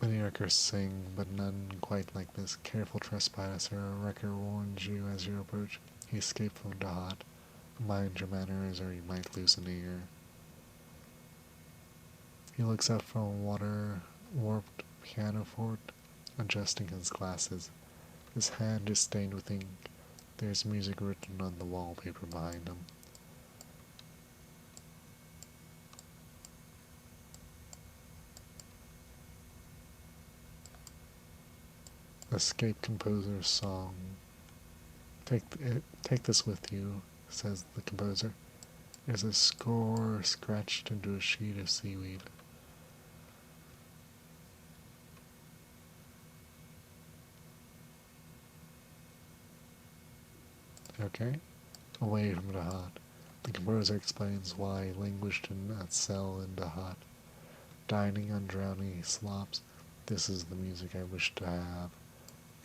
Many wreckers sing, but none quite like this. Careful trespasser, a wrecker warns you as you approach. He escaped from Dahat. Mind your manners or you might lose an ear. He looks up from a water-warped pianoforte, adjusting his glasses. His hand is stained with ink. There's music written on the wallpaper behind him. Escape composer's song. Take this with you, says the composer. There's a score scratched into a sheet of seaweed. Okay. Away from Dahat. The composer explains why he languished in a cell in Dahat. Dining on drowning slops. This is the music I wish to have.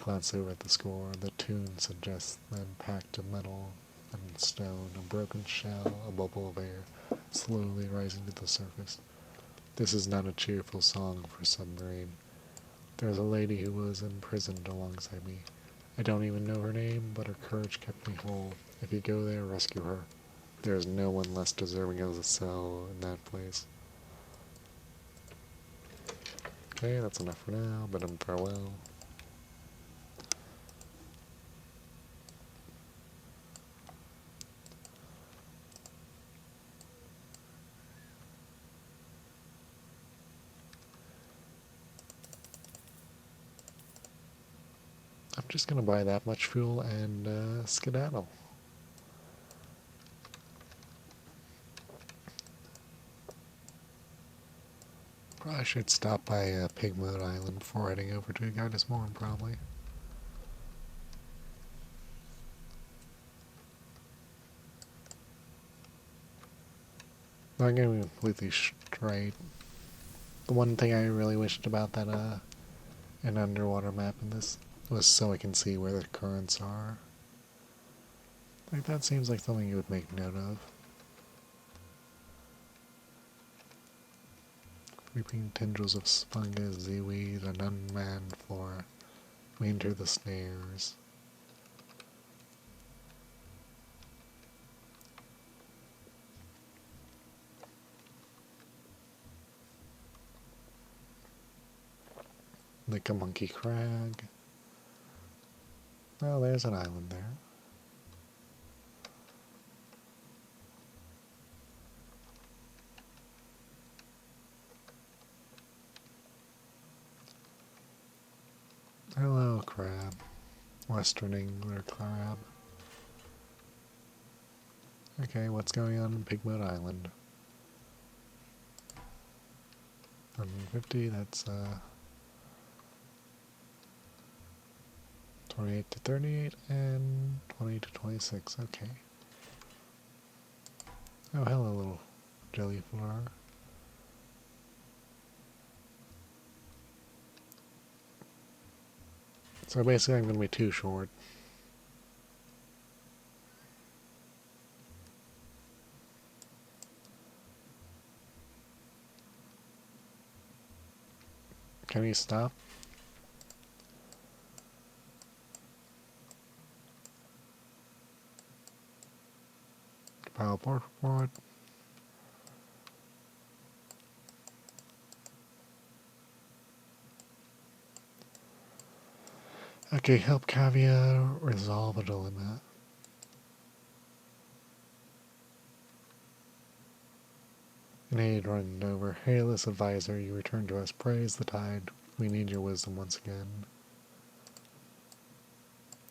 Glance over at the score. The tune suggests an impact of metal and stone, a broken shell, a bubble of air, slowly rising to the surface. This is not a cheerful song for a submarine. There's a lady who was imprisoned alongside me. I don't even know her name, but her courage kept me whole. If you go there, rescue her. There is no one less deserving of a cell in that place. Okay, that's enough for now. Bid him farewell. I'm just gonna buy that much fuel and skedaddle. Probably should stop by Pigmoat Island before heading over to Guidus Morn, probably. I'm gonna be completely straight. The one thing I really wished about that an underwater map in this was so I can see where the currents are. Like that seems like something you would make note of. Creeping tendrils of fungus, seaweed, an unmanned floor. We enter the snares. Like a monkey crag. Oh, there's an island there. Hello, crab. Western Angler crab. Okay, what's going on in Pigmoat Island? 150, that's 28 to 38 and 20 to 26, okay. Oh, hello, little jellyflower. So basically I'm going to be too short. Can you stop? Compile port report. Okay, help Caviar resolve a dilemma. An aide running over. Hairless advisor, you return to us. Praise the tide. We need your wisdom once again.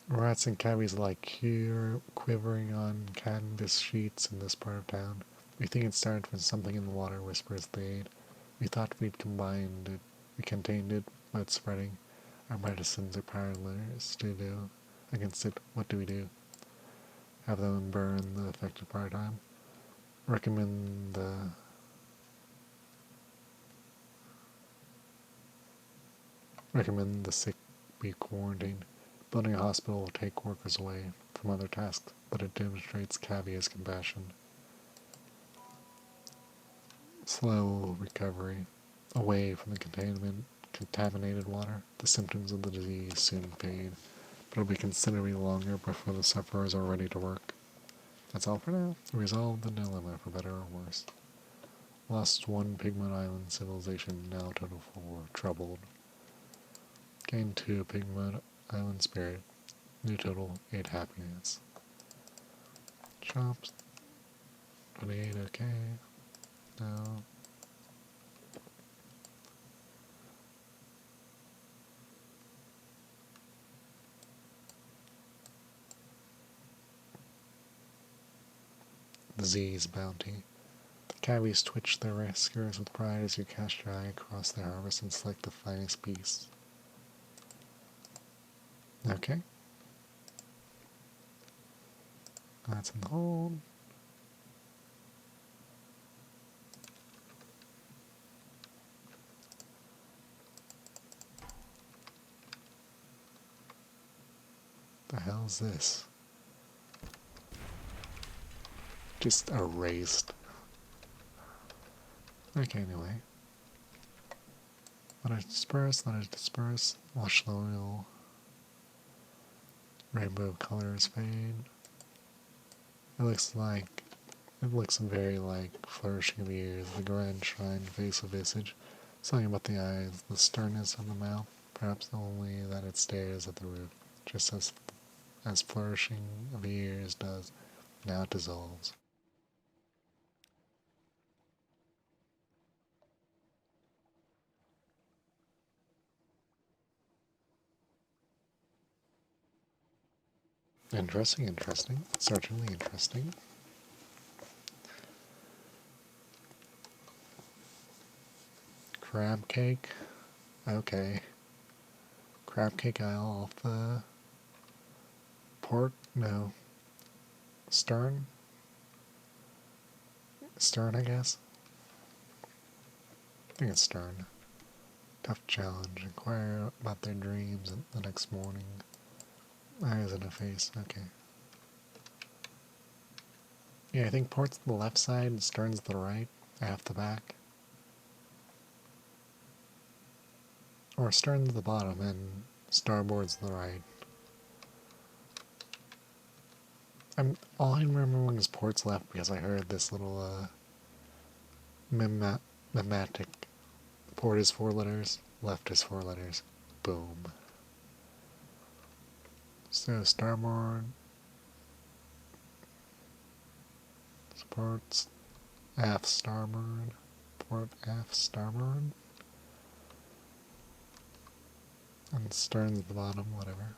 Rats and cabbies like here, quivering on canvas sheets in this part of town. We think it started from something in the water, whispers the aide. We thought we contained it, but it's spreading. Our medicines are powerless to do against it. What do we do? Have them burn the affected part-time? Recommend the sick be quarantined. Building a hospital will take workers away from other tasks, but it demonstrates Cavia's compassion. Slow recovery, away from the containment contaminated water. The symptoms of the disease soon fade, but it'll be considerably longer before the sufferers are ready to work. That's all for now. Resolve the dilemma for better or worse. Lost 1 Pigment Island civilization, now total 4. Troubled. Gain 2 Pigment Island spirit. New total 8 happiness. Shops. 28, okay. No. Disease bounty. The cabbies twitch their rescuers with pride as you cast your eye across their harvest and select the finest beasts. Okay. That's in the hold. The hell's this? Just erased. Okay, anyway. Let it disperse. Watch the oil. Rainbow colors fade. It looks very like flourishing of ears, the grand shrine face of visage. Something about the eyes, the sternness of the mouth, perhaps only that it stares at the roof, just as flourishing of ears does. Now it dissolves. Interesting. Certainly interesting. Crab cake. Okay. Crab cake alpha. Port? No. Stern? Stern, I guess? I think it's Stern. Tough challenge. Inquire about their dreams the next morning. Eyes and a face. Okay. Yeah, I think port's the left side and stern's the right. Aft the back. Or stern's the bottom and starboard's the right. All I'm remembering is port's left because I heard this little mimetic. Port is 4 letters, left is 4 letters. Boom. So starboard. Port's aft starboard. Port aft starboard. And stern's at the bottom, whatever.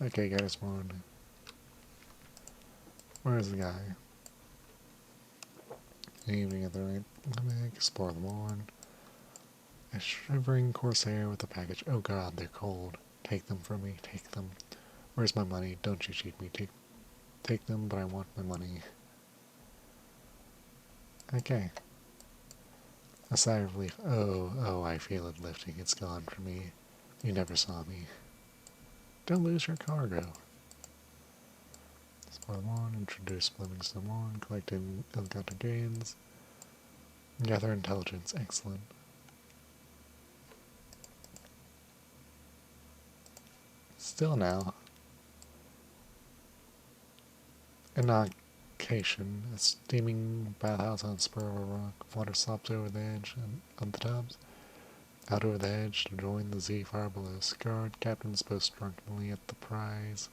Okay, guys, where's the guy? Evening at the right. Let me explore the morn. A shivering corsair with a package. Oh god, they're cold. Take them from me, take them. Where's my money? Don't you cheat me. Take them, but I want my money. Okay. A sigh of relief. Oh, I feel it lifting. It's gone from me. You never saw me. Don't lose your cargo. Explore the morn, introduce Livingstone morn, collect ill-gotten gains. Gather intelligence. Excellent. Still now. Inoculation. A steaming bathhouse on a spur of a rock. Water slops over the edge of the tubs. Out over the edge to join the Z far below. Scarred captains boast drunkenly at the prize.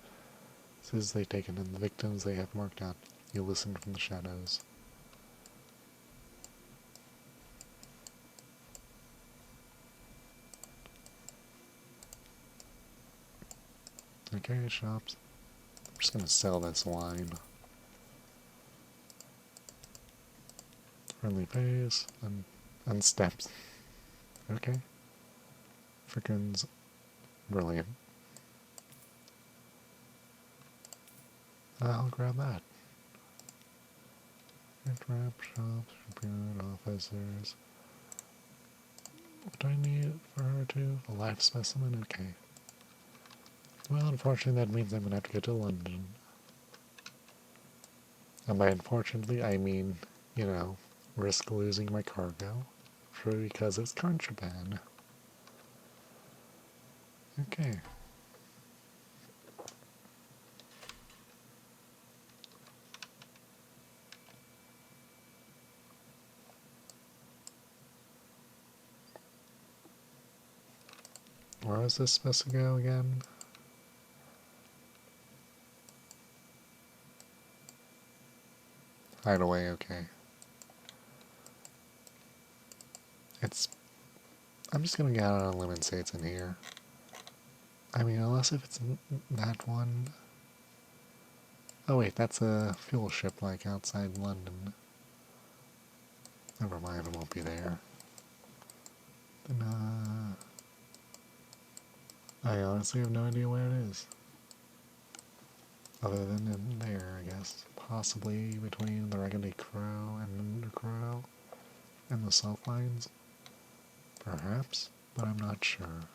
As they taken in the victims they have marked out. You listen from the shadows. Okay, shops. I'm just gonna sell this wine. Friendly face and steps. Okay. Frickin's brilliant. I'll grab that. Wrap shops, repaired officers. What do I need for her to? A live specimen? Okay. Well, unfortunately that means I'm gonna have to go to London. And by unfortunately, I mean, you know, risk losing my cargo. Because it's contraband. Okay. Where was this supposed to go again? Hideaway, okay. I'm just gonna get out on a limb and say it's in here. I mean, unless if it's that one. Oh wait, that's a fuel ship like outside London. Never mind, it won't be there. Then, I honestly have no idea where it is. Other than in there, I guess. Possibly between the Raggedy Crow and Munder Crow and the salt lines. Perhaps, but I'm not sure.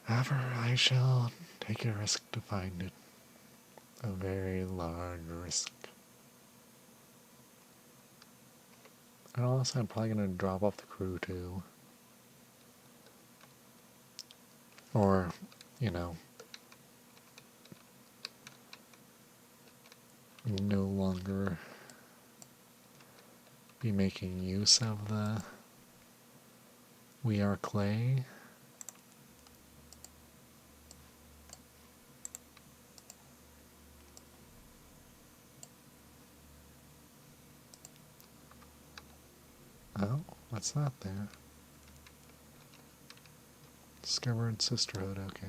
However, I shall take a risk to find it. A very large risk. And also, I'm probably going to drop off the crew too. Or, you know, no longer be making use of the We Are Clay. Oh, what's that there? Discovered Sisterhood, okay.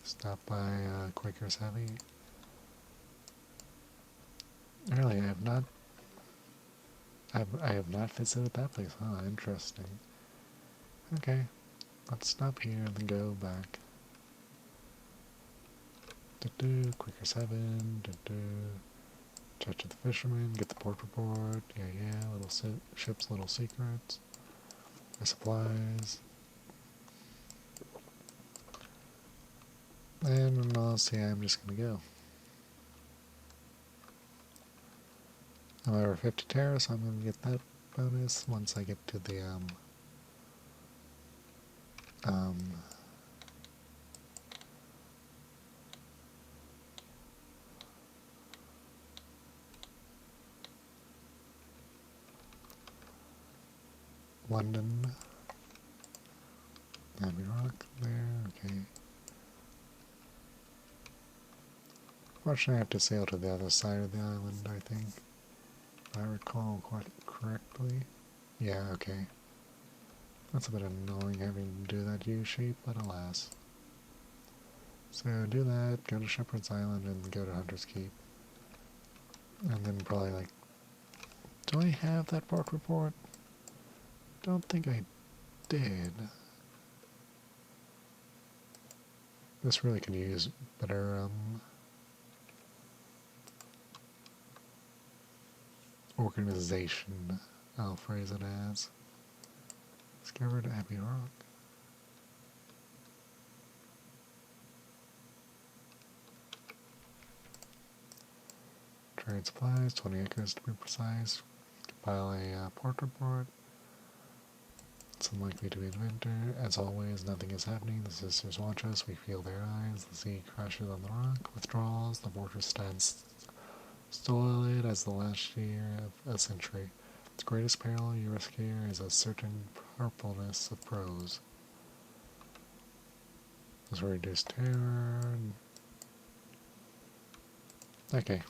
Stop by Quaker's Heavy. Really, I have not visited that place. Huh, interesting. Okay, let's stop here and then go back. Quaker's Heaven. Church of the Fisherman. Get the port report. Yeah. Little ships, little secrets. My supplies. And honestly, I'm just gonna go. I'm over 50 terra, so I'm gonna get that bonus once I get to the London. Abbey Rock there, okay. Fortunately, I have to sail to the other side of the island, I think. If I recall correctly. Yeah, okay. That's a bit annoying having to do that U-shape, but alas. So do that, go to Shepherd's Island, and go to Hunter's Keep. And then probably like... Do I have that port report? Don't think I did. This really could use better, organization, I'll phrase it as. Discovered Abbey Rock. Trade supplies, 20 acres to be precise. Compile a port report. It's unlikely to be in winter. As always, nothing is happening. The sisters watch us. We feel their eyes. The sea crashes on the rock. Withdrawals. The fortress stands stolid as the last year of a century. Its greatest peril you risk here is a certain purpleness of prose. There's reduced terror. Okay.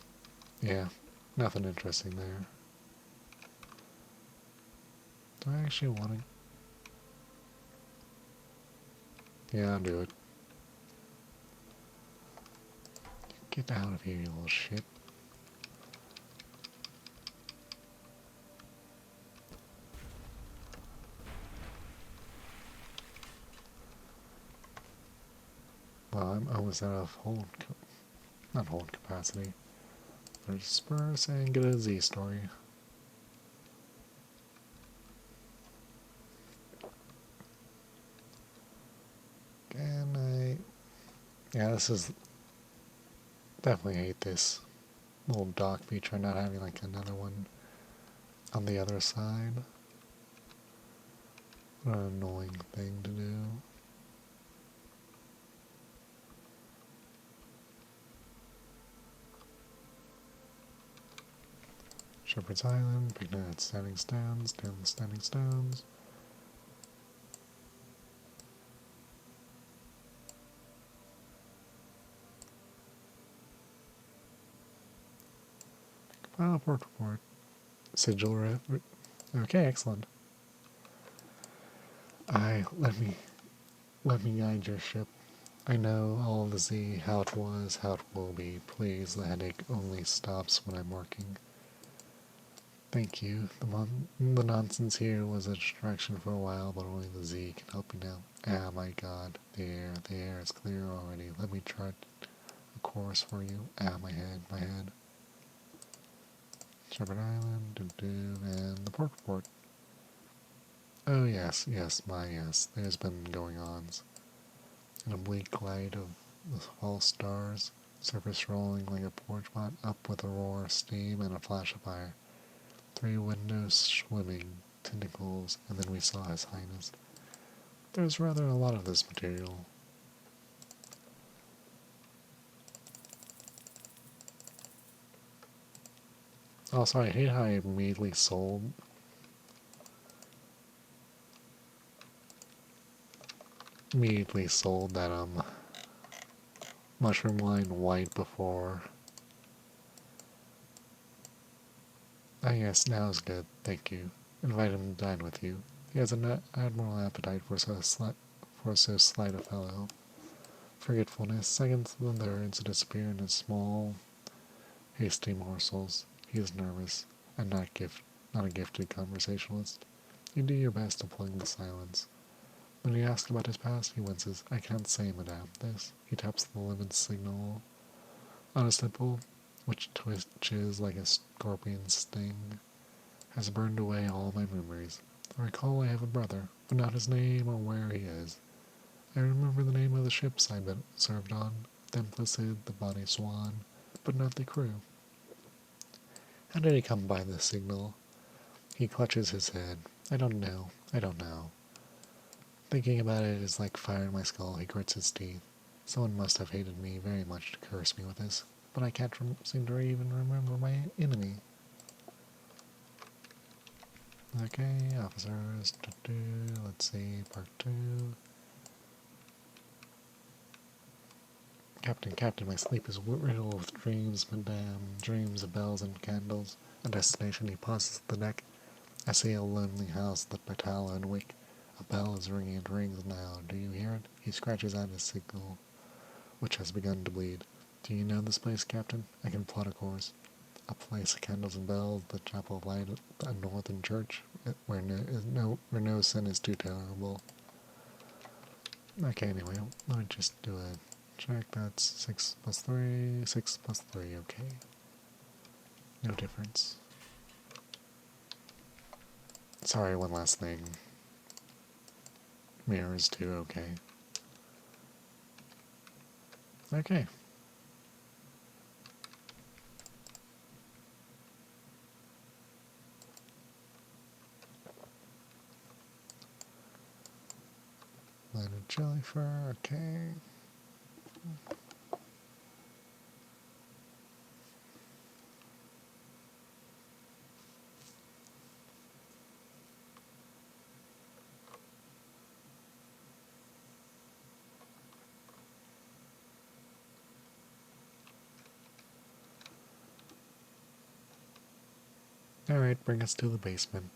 Yeah. Nothing interesting there. Do I actually want to... Yeah, I'll do it. Get out of here, you little shit. Well, I'm almost out of not hold capacity. But disperse and get a Z story. Can I... Yeah, this is... Definitely hate this. little dock feature, not having like another one on the other side. What an annoying thing to do. Shepherd's Island, picnic at Standing Stones, down the Standing Stones. Port report. Sigil ref. Okay, excellent. Let me guide your ship. I know all of the Z, how it was, how it will be. Please, the headache only stops when I'm working. Thank you. The nonsense here was a distraction for a while, but only the Z can help you now. Ah, my god. The air is clear already. Let me chart a course for you. Ah, my head. Shepherd Island, and the port report. Oh yes, yes. There's been going-ons. An oblique light of the false stars, surface rolling like a porch pot, up with a roar of steam and a flash of fire. 3 windows swimming, tentacles, and then we saw His Highness. There's rather a lot of this material. Also, I hate how I immediately sold that mushroom line white before. Ah yes, now is good, thank you. Invite him to dine with you. He has an admirable appetite for so slight a fellow. Forgetfulness, seconds and thirds disappear in his small, hasty morsels. He is nervous, and not a gifted conversationalist. You do your best to plug the silence. When you ask about his past, he winces. I can't say, madame, this. He taps the lemon signal on his temple, which twitches like a scorpion's sting. Has burned away all my memories. I recall I have a brother, but not his name or where he is. I remember the name of the ships I'd been served on, the Implicit, the Bonnie Swan, but not the crew. How did he come by the signal? He clutches his head. I don't know. Thinking about it is like fire in my skull. He grits his teeth. Someone must have hated me very much to curse me with this, but I can't seem to even remember my enemy. Okay, officers. Let's see, part 2. Captain, my sleep is riddled with dreams, madame. Dreams of bells and candles. A destination. He pauses the deck. I see a lonely house lit by tallow and wick. A bell is ringing. It rings now. Do you hear it? He scratches out his signal, which has begun to bleed. Do you know this place, Captain? I can plot a course. A place of candles and bells, the chapel of light, a northern church, where no sin is too terrible. Okay, anyway, let me just do a check. That's 6 plus 3, 6 plus 3, okay. No difference. Sorry, one last thing. Mirrors too, okay. Okay. Landed jellyfur, okay. Alright, bring us to the basement.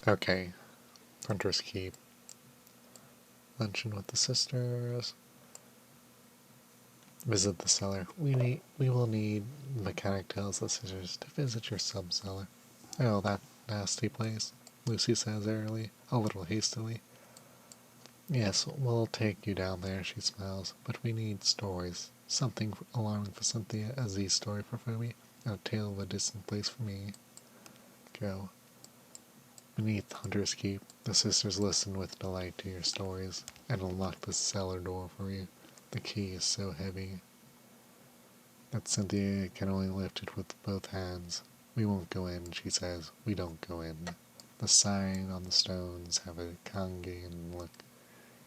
Okay. Hunter's Keep. Luncheon with the sisters. Visit the cellar. We will need, the mechanic tells the sisters, to visit your sub-cellar. Oh, that nasty place, Lucy says airily, a little hastily. Yes, we'll take you down there, she smiles, but we need stories. Something alarming for Cynthia, a Z story for Phoebe, and a tale of a distant place for me. Go. Beneath Hunter's Keep, the sisters listen with delight to your stories, and unlock the cellar door for you. The key is so heavy that Cynthia can only lift it with both hands. We won't go in, she says. We don't go in. The sign on the stones have a Kangian look.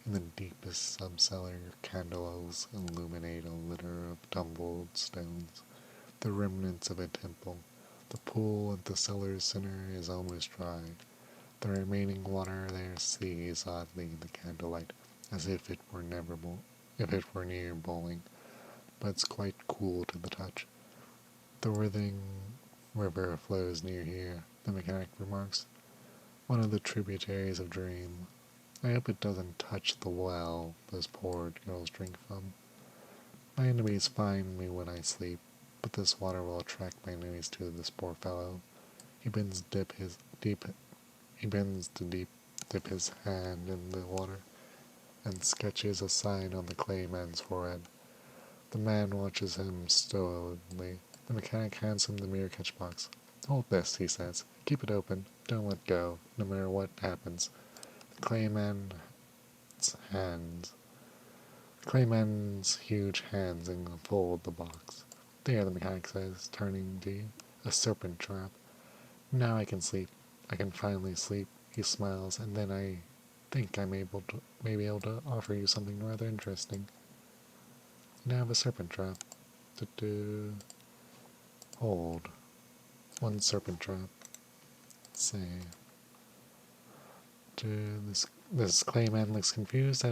In the deepest sub-cellar, candles illuminate a litter of tumbled stones, the remnants of a temple. The pool at the cellar's center is almost dry. The remaining water there seethes oddly in the candlelight, as if it were near boiling, but it's quite cool to the touch. The writhing river flows near here, the mechanic remarks. One of the tributaries of Dream. I hope it doesn't touch the well those poor girls drink from. My enemies find me when I sleep, but this water will attract my enemies to this poor fellow. He bends to dip his hand in the water, and sketches a sign on the clay man's forehead. The man watches him stolidly. The mechanic hands him the mirror catch box. Hold this, he says. Keep it open. Don't let go, no matter what happens. The clayman's hands. The clayman's huge hands enfold the box. There, the mechanic says, turning to you. A serpent trap. Now I can sleep. I can finally sleep. He smiles, and then I think I may be able to offer you something rather interesting. You now have a serpent trap. Hold. One serpent trap. Say. This clayman looks confused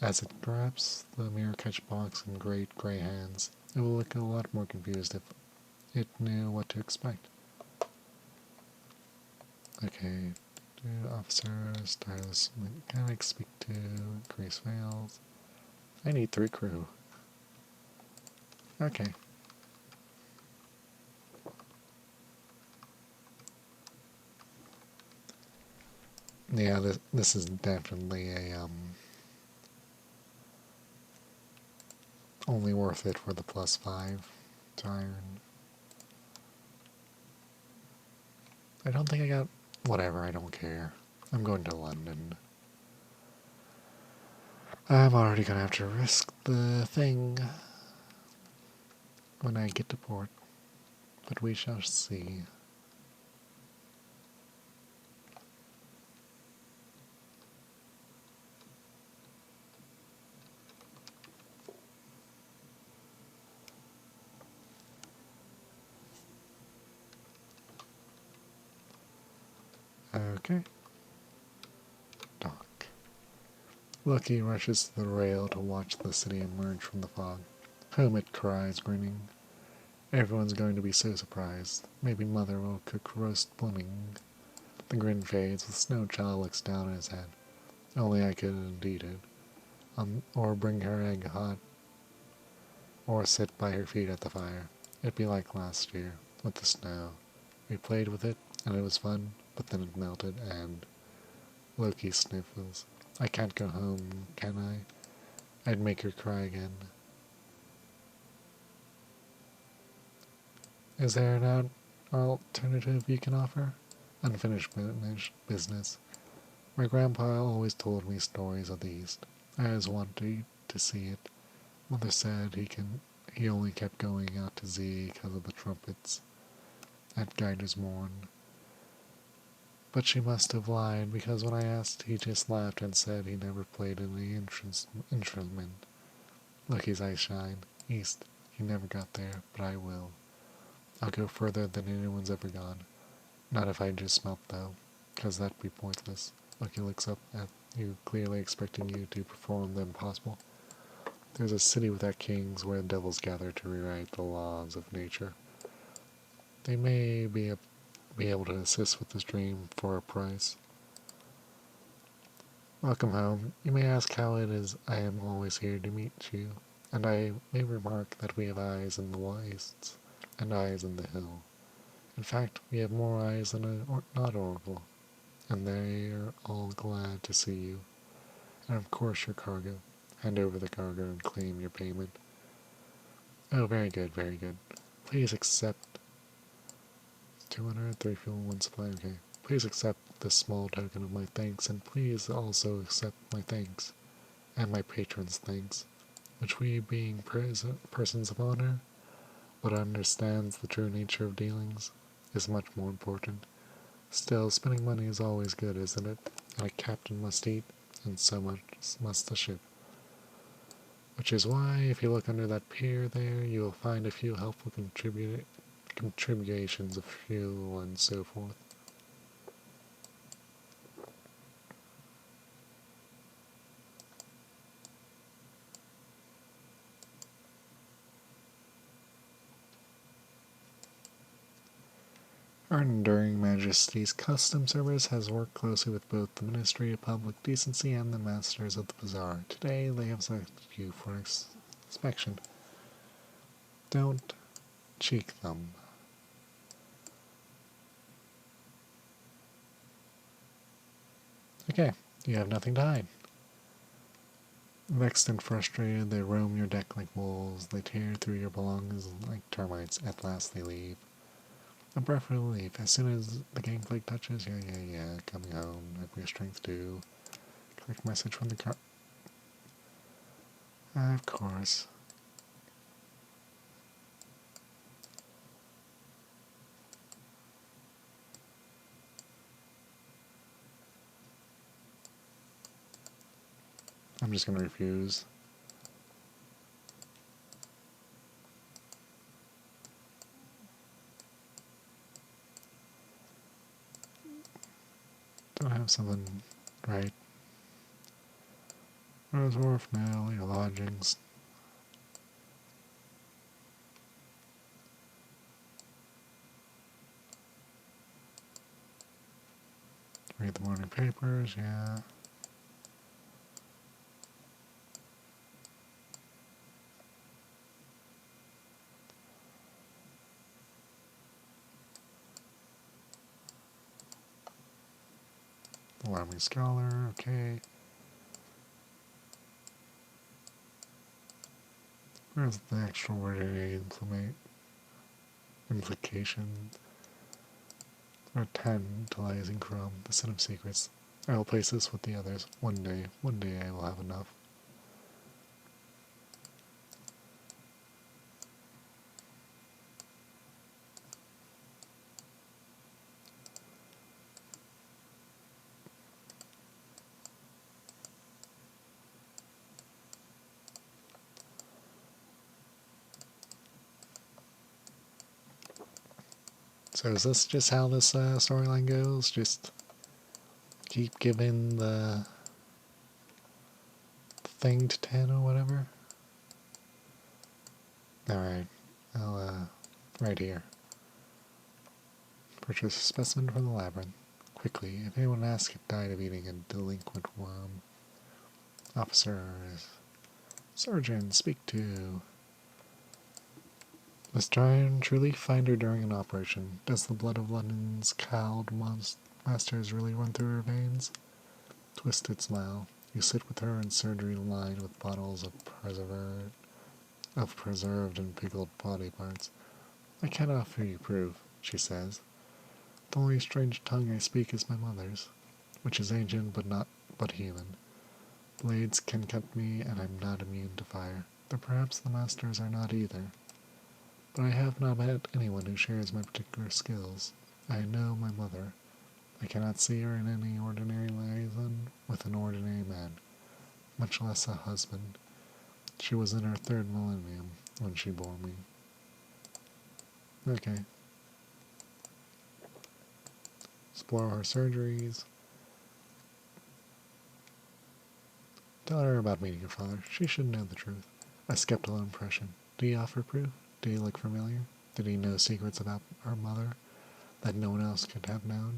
as it grabs the mirror catch box in great gray hands. It will look a lot more confused if it knew what to expect. Okay. Officers, tireless mechanics, speak to, increase fails. I need 3 crew. Okay. Yeah, this is definitely a, only worth it for the +5 to iron. I don't think I got, whatever, I don't care. I'm going to London. I'm already gonna have to risk the thing when I get to port, but we shall see. Okay. Dock. Lucky rushes to the rail to watch the city emerge from the fog. Home, it cries, grinning. Everyone's going to be so surprised. Maybe Mother will cook roast blooming. The grin fades. The snow child looks down at his head. Only I could eat it. Or bring her egg hot. Or sit by her feet at the fire. It'd be like last year, with the snow. We played with it, and it was fun, but then it melted, and Loki sniffles. I can't go home, can I? I'd make her cry again. Is there an alternative you can offer? Unfinished business. My grandpa always told me stories of the East. I always wanted to see it. Mother said he only kept going out to Z because of the trumpets at Guider's Morn. But she must have lied, because when I asked, he just laughed and said he never played any instrument. Lucky's eyes shine. East. He never got there, but I will. I'll go further than anyone's ever gone. Not if I just smelt, though, because that'd be pointless. Lucky looks up at you, clearly expecting you to perform the impossible. There's a city without kings where devils gather to rewrite the laws of nature. They may be able to assist with this dream for a price. Welcome home. You may ask how it is I am always here to meet you, and I may remark that we have eyes in the wastes and eyes in the hill. In fact, we have more eyes than not oracle, and they are all glad to see you. And of course your cargo. Hand over the cargo and claim your payment. Oh, very good, very good. Please accept 200, 3 fuel, 1 supply, okay. Please accept this small token of my thanks, and please also accept my thanks, and my patron's thanks, which we, being persons of honor, but understands the true nature of dealings, is much more important. Still, spending money is always good, isn't it? And a captain must eat, and so much must the ship. Which is why, if you look under that pier there, you will find a few helpful contributions of fuel and so forth. Our enduring Majesty's Customs Service has worked closely with both the Ministry of Public Decency and the Masters of the Bazaar. Today, they have selected you for inspection. Don't cheek them. Okay, you have nothing to hide. Vexed and frustrated, they roam your deck like wolves. They tear through your belongings like termites. At last, they leave. A breath of relief. As soon as the gangplank touches, yeah, coming home. Have your strength due. Click message from the car. Of course. I'm just gonna refuse. Don't have something right. Rose Wharf now, your lodgings. Read the morning papers, yeah. Alarming scholar, okay. Where's the extraordinary implication? Or tantalizing from the set of secrets. I will place this with the others. One day I will have enough. So is this just how this storyline goes? Just keep giving the thing to 10 or whatever? Alright, I'll, right here. Purchase a specimen from the labyrinth. Quickly, if anyone asks, it died of eating a delinquent worm. Officers. Surgeon, speak to. Must try and truly find her during an operation. Does the blood of London's cowled masters really run through her veins? Twisted smile. You sit with her in surgery lined with bottles of preserved and pickled body parts. I can't offer you proof, she says. The only strange tongue I speak is my mother's, which is ancient but human. Blades can cut me, and I'm not immune to fire, but perhaps the masters are not either. But I have not met anyone who shares my particular skills. I know my mother. I cannot see her in any ordinary liaison with an ordinary man, much less a husband. She was in her 3rd millennium when she bore me. Okay. Explore her surgeries. Tell her about meeting your father. She should know the truth. A skeptical impression. Do you offer proof? Do you look familiar? Did he know secrets about our mother that no one else could have known?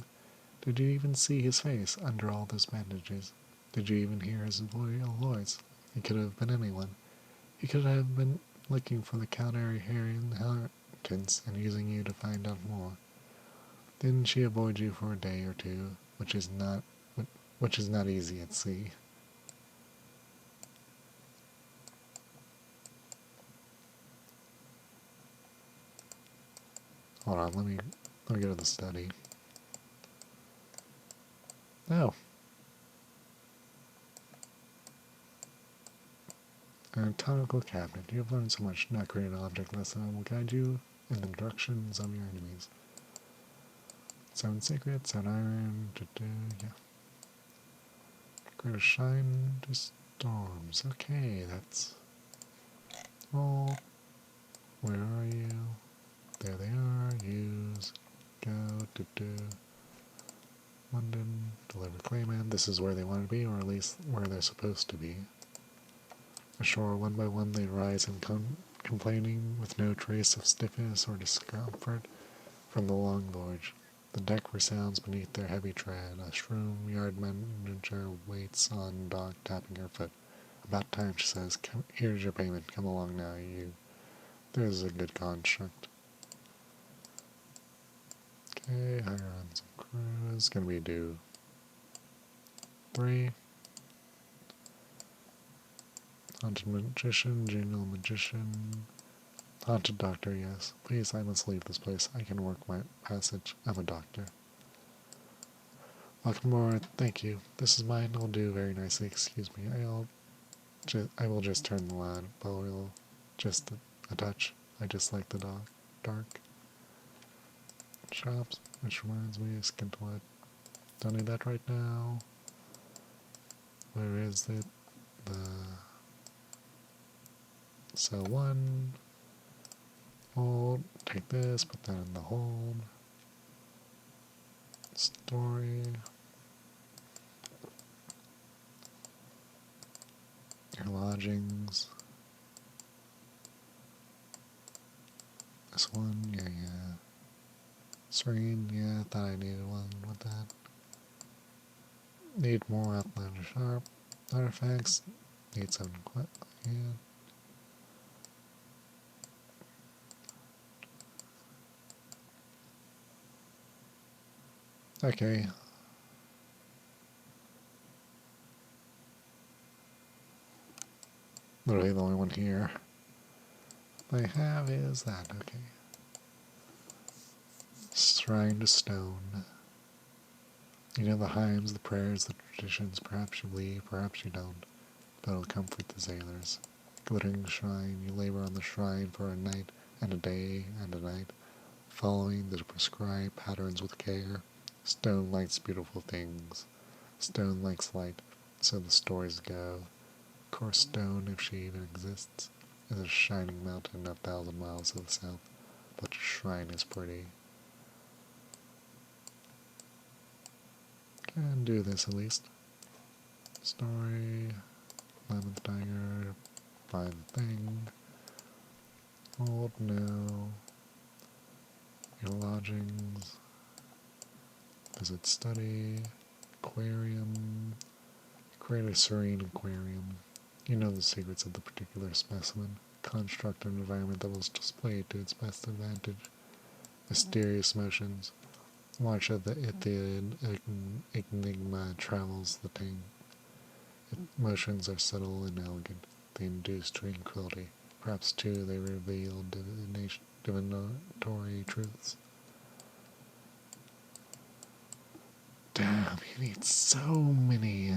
Did you even see his face under all those bandages? Did you even hear his voice? He could have been anyone. He could have been looking for the Caldari-Harry inheritance and using you to find out more. Didn't she avoid you for a day or two, which is not easy at sea? Hold on, let me go to the study. Oh. Anatomical cabinet. You have learned so much. Not create an object lesson. I will guide you in the directions of your enemies. 7 secrets, 7 iron. Yeah. Greater shine to storms. Okay, that's. Oh. Where are you? There they are. Use. Go. London. Deliver Clayman. This is where they want to be, or at least where they're supposed to be. Ashore one by one they rise and complaining, with no trace of stiffness or discomfort from the long voyage. The deck resounds beneath their heavy tread. A shroom yard manager waits on dock, tapping her foot. About time, she says. Here's your payment. Come along now, you. There's a good construct. Okay, hire on some crews. Gonna be due 3. Haunted magician, genial magician. Haunted doctor, yes. Please, I must leave this place. I can work my passage. I'm a doctor. Welcome aboard. Thank you. This is mine. I'll do very nicely. Excuse me. I will just turn the light, but we'll just a touch. I just like the dark. Shops, which reminds me of Skintwood. Don't need that right now. Where is it? So 1. Hold. Take this, put that in the hold. Story. Your lodgings. This one, yeah. Serene, yeah, thought I needed one with that. Need more outlander sharp. Artifacts. Need 7 yeah. Okay. Literally the only one here I have is that, okay. Shrine to stone. You know the hymns, the prayers, the traditions, perhaps you believe, perhaps you don't, but it'll comfort the sailors. Glittering shrine, you labor on the shrine for a night and a day and a night, following the prescribed patterns with care. Stone likes beautiful things. Stone likes light, so the stories go. Of course, stone, if she even exists, is a shining mountain 1,000 miles to the south, but your shrine is pretty. Can do this at least. Story, 11th Tiger, find the thing. Hold no. Your lodgings. Visit study. Aquarium. Create a serene aquarium. You know the secrets of the particular specimen. Construct an environment that will display it to its best advantage. Mysterious motions. Watch as the enigma travels the thing. Motions are subtle and elegant. They induce tranquility. Perhaps, too, they reveal divinatory truths. Damn, he needs so many.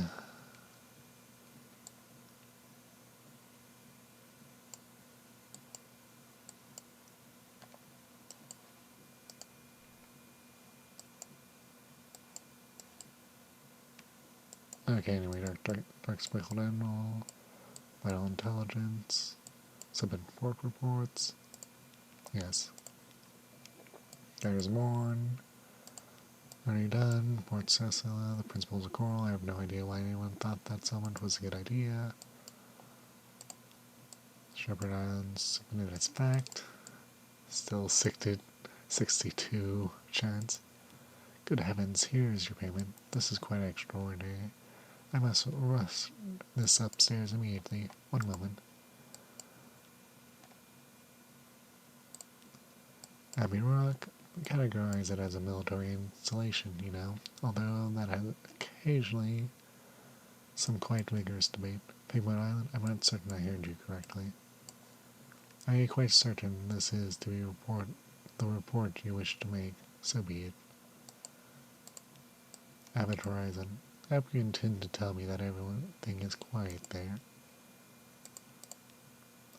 Okay, anyway, dark speckled animal, vital intelligence, submit report reports. Yes. There's Morn. Already done. Port Cecilla, the principles of coral. I have no idea why anyone thought that settlement was a good idea. Shepherd Islands, submitted as fact. Still 62 chance. Good heavens, here is your payment. This is quite extraordinary. I must rush this upstairs immediately. One moment. Abbey Rock, categorize it as a military installation, you know, although that has occasionally some quite vigorous debate. Pigwood Island, I'm not certain I heard you correctly. Are you quite certain this is to be reported the report you wish to make, so be it. Abbott Horizon, I hope you intend to tell me that everything is quiet there.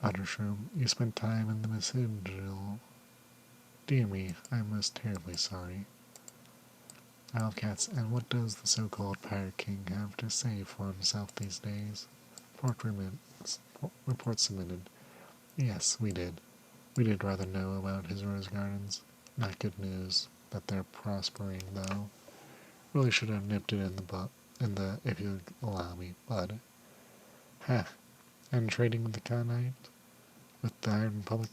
Ottershroom, you spent time in the Missigil. Dear me, I am most terribly sorry. Wildcats, and what does the so-called Pirate King have to say for himself these days? Report submitted. Yes, we did. We did rather know about his rose gardens. Not good news that they're prospering, though. Really should have nipped it if you allow me, but... Ha! And trading with the Khanite? With the Iron Republic?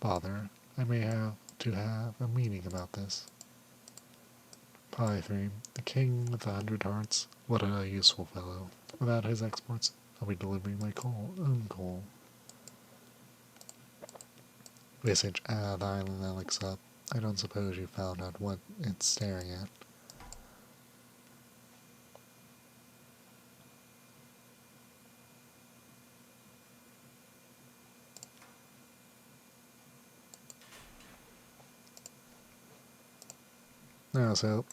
Bother. I may have to have a meeting about this. Polythreme, the king with 100 hearts. What a useful fellow. Without his exports, I'll be delivering my own coal. Visage, the island that looks up. I don't suppose you found out what it's staring at. No, so,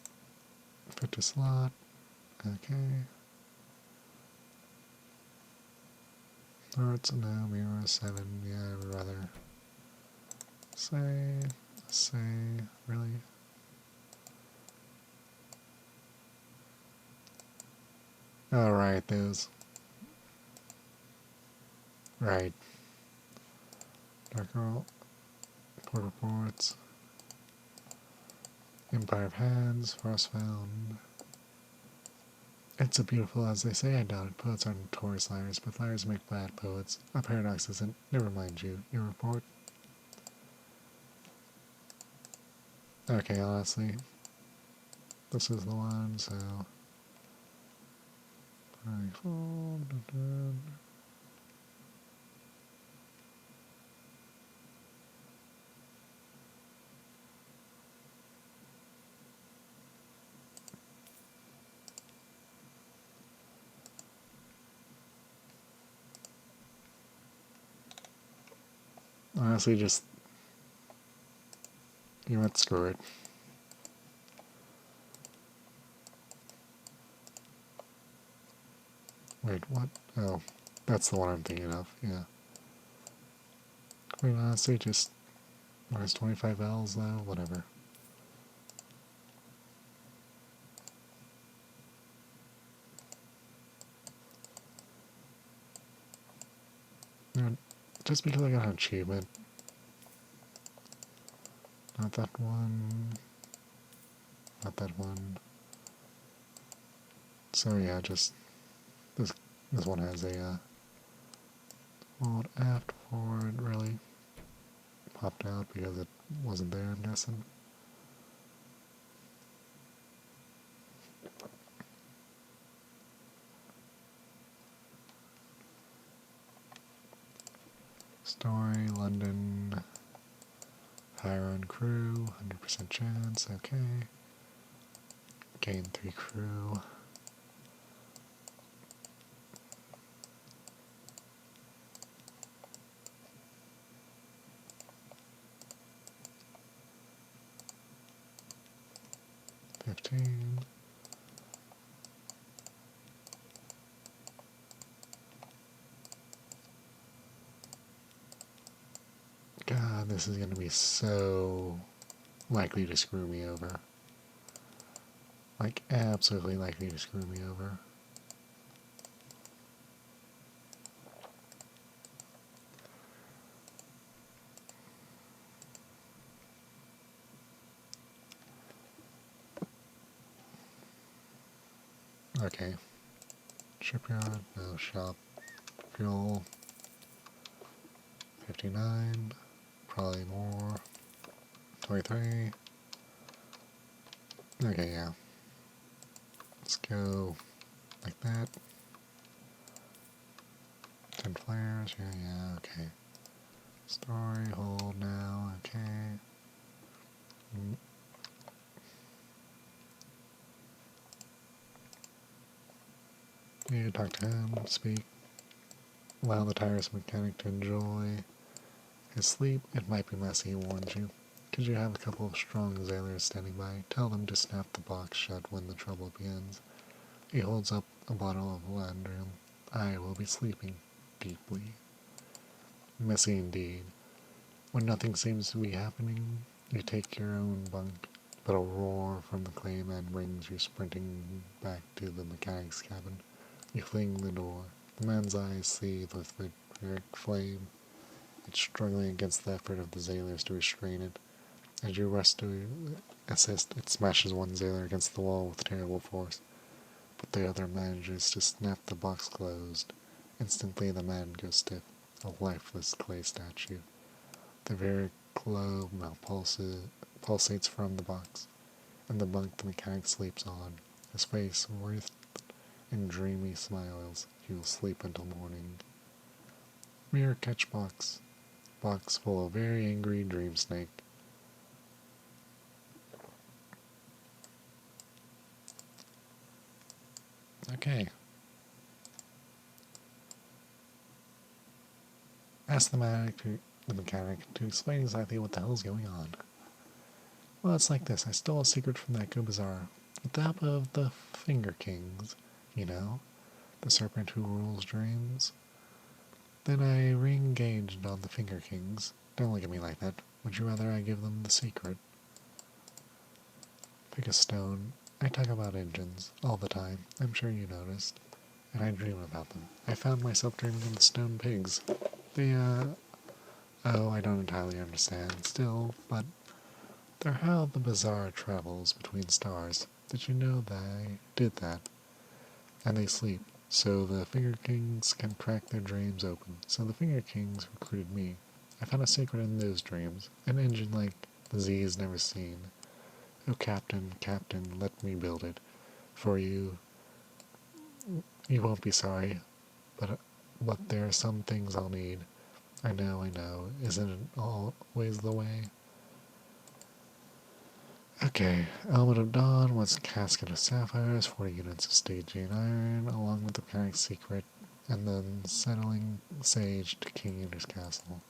put to slot. Okay. Hearts, no, mirror, 7. Yeah, I would rather say, really? Alright, those. Right. Dark Girl, Port Reports, Empire of Hands, Frostbound. It's a beautiful, as they say, I doubt it. Poets are notorious liars, but liars make bad poets. A paradox isn't. Never mind you. Your report? Okay, honestly, this is the one, so... Honestly, just... You know what, screw it. Wait, what? Oh, that's the one I'm thinking of, yeah. I mean, honestly, just... Where's 25 L's, though? Whatever. You know, just because I got an achievement. Not that one. Not that one. So yeah, just... This one has a, forward, aft, forward, really popped out because it wasn't there, I'm guessing. Story, London, hire on crew, 100% chance, okay. Gain 3 crew. $15. God, this is gonna be so likely to screw me over. Like, absolutely likely to screw me over. Okay. Shipyard, no shop. Fuel. 59. Probably more. 23. Okay, yeah. Let's go like that. 10 flares, yeah, okay. Story, hold now, okay. You talk to him, speak. Allow the tiresome mechanic to enjoy his sleep. It might be messy, he warns you. Could you have a couple of strong sailors standing by? Tell them to snap the box shut when the trouble begins. He holds up a bottle of Landrum. I will be sleeping deeply. Messy indeed. When nothing seems to be happening, you take your own bunk, but a roar from the clayman brings you sprinting back to the mechanic's cabin. You fling the door. The man's eyes seethe with vitriolic flame. It's struggling against the effort of the sailors to restrain it. As you rush to assist, it smashes one sailor against the wall with terrible force, but the other manages to snap the box closed. Instantly the man goes stiff, a lifeless clay statue. The very globe now pulsates from the box, and the bunk the mechanic sleeps on, his face wreathed in dreamy smiles. He will sleep until morning. Mirror catch box. Box full of very angry dream snake. Okay. Ask the mechanic to explain exactly what the hell is going on. Well, it's like this. I stole a secret from that Go Bazaar with the help of the Finger Kings, you know, the serpent who rules dreams. Then I re-engaged on the Finger Kings. Don't look at me like that. Would you rather I give them the secret? Pick a stone. I talk about engines all the time. I'm sure you noticed. And I dream about them. I found myself dreaming of the stone pigs. They, oh, I don't entirely understand still, but they're how the bazaar travels between stars. Did you know that I did that? And they sleep, so the Finger Kings can crack their dreams open. So the Finger Kings recruited me. I found a secret in those dreams, an engine like the Z's never seen. Oh, Captain, Captain, let me build it. For you. You won't be sorry, but there are some things I'll need. I know. Isn't it always the way? Okay, Element of Dawn was a casket of sapphires, 40 units of staging iron, along with the mechanic's secret, and then settling sage to King Eater's castle.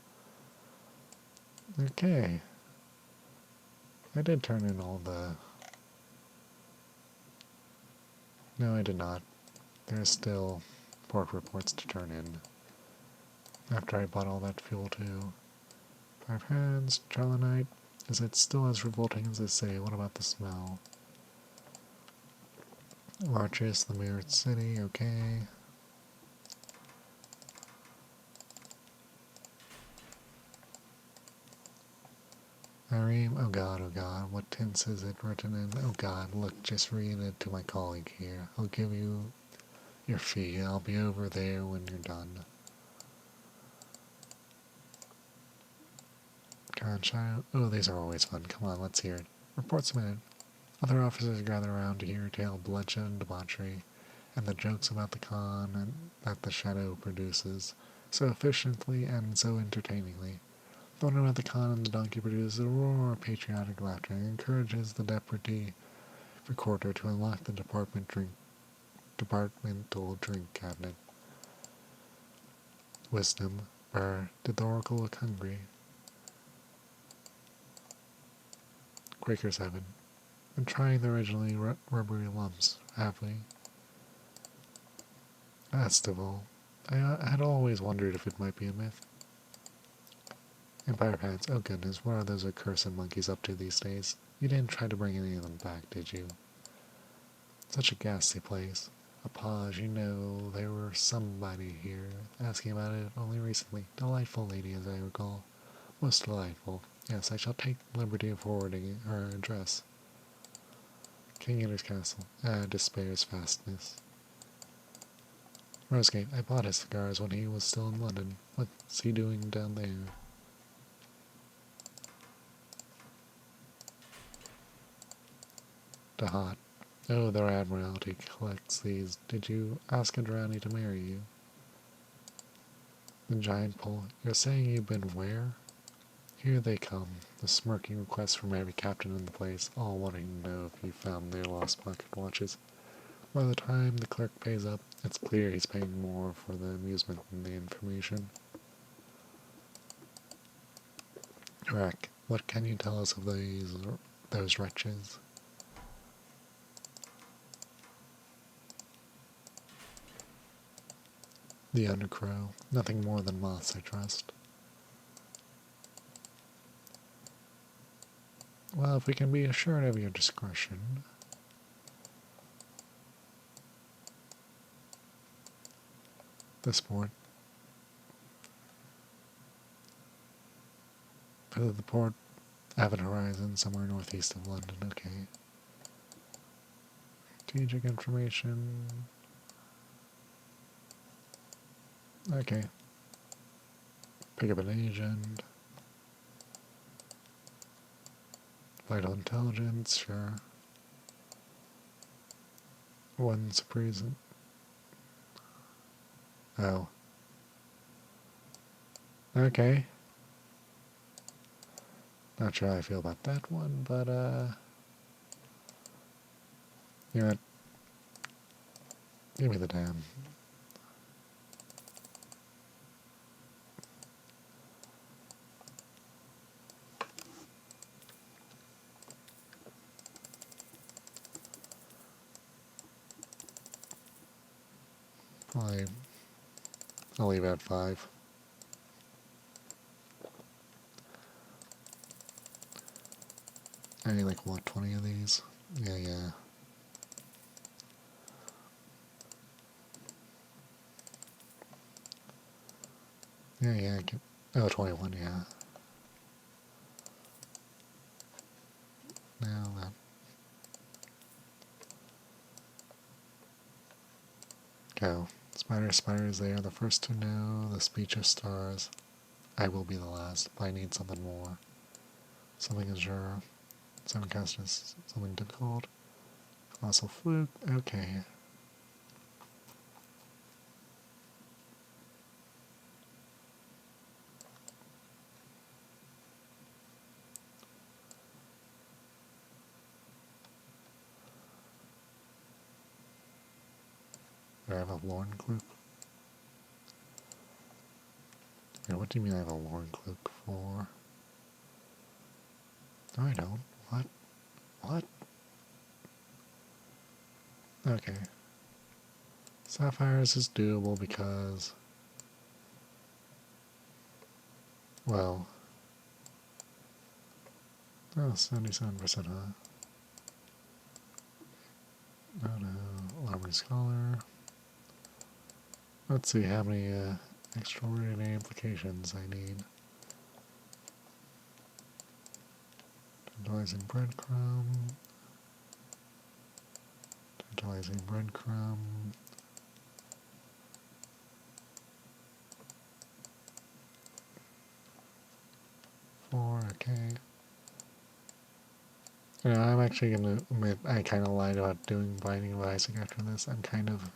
Okay. I did turn in all the... No, I did not. There's still port reports to turn in. After I bought all that fuel too. 5 hands, Charlinite. Is it still as revolting as they say? What about the smell? Larches, the Mirrored City, okay. Irene, oh god, what tense is it written in? Oh god, look, just reading it to my colleague here. I'll give you your fee. I'll be over there when you're done. Child. Oh, these are always fun. Come on, let's hear it. Report submitted. Other officers gather around to hear a tale of bloodshed and debauchery, and the jokes about the con that the shadow produces, so efficiently and so entertainingly. The one about the con and the donkey produces a roar of patriotic laughter and encourages the deputy recorder to unlock the departmental drink cabinet. Wisdom. Did the oracle look hungry? Quakers haven't been trying the originally rubbery lumps, have we? Festival. I had always wondered if it might be a myth. Empire Pants, oh goodness, what are those accursed monkeys up to these days? You didn't try to bring any of them back, did you? Such a ghastly place. A pause, you know, there were somebody here asking about it only recently. Delightful lady, as I recall. Most delightful. Yes, I shall take the liberty of forwarding her address. King Eater's Castle. Despair's fastness. Rosegate, I bought his cigars when he was still in London. What's he doing down there? Dahat. Oh, their Admiralty collects these. Did you ask Adrani to marry you? The giant pole. You're saying you've been where? Here they come, the smirking requests from every captain in the place, all wanting to know if you found their lost pocket watches. By the time the clerk pays up, it's clear he's paying more for the amusement than the information. Rack. What can you tell us of those wretches? The undercrow. Nothing more than moths, I trust. Well, if we can be assured of your discretion. This port. The port Avid Horizon, somewhere northeast of London, okay. Strategic information. Okay. Pick up an agent. Vital intelligence, sure. One's present. Oh. Okay. Not sure how I feel about that one, but, you know what? Give me the damn. Probably, I'll leave it at 5. I need like, what, 20 of these? Yeah. Yeah, I can, oh, 21, yeah. Now that. Go. Spiders, they are the first to know the speech of stars. I will be the last, but I need something more. Something azure. Something castness. Something difficult. Colossal fluke. Okay. Do I have a Lorn Cloak? Yeah, what do you mean I have a Lorn Cloak for? No, I don't. What? What? Okay. Sapphires is doable because... well... oh, 77%, huh? Oh no. Armory Scholar. Let's see how many extraordinary implications I need. Tantalizing breadcrumb. Tantalizing breadcrumb. 4, okay. You know, I'm actually gonna admit I kind of lied about doing Binding of Isaac after this. I'm kind of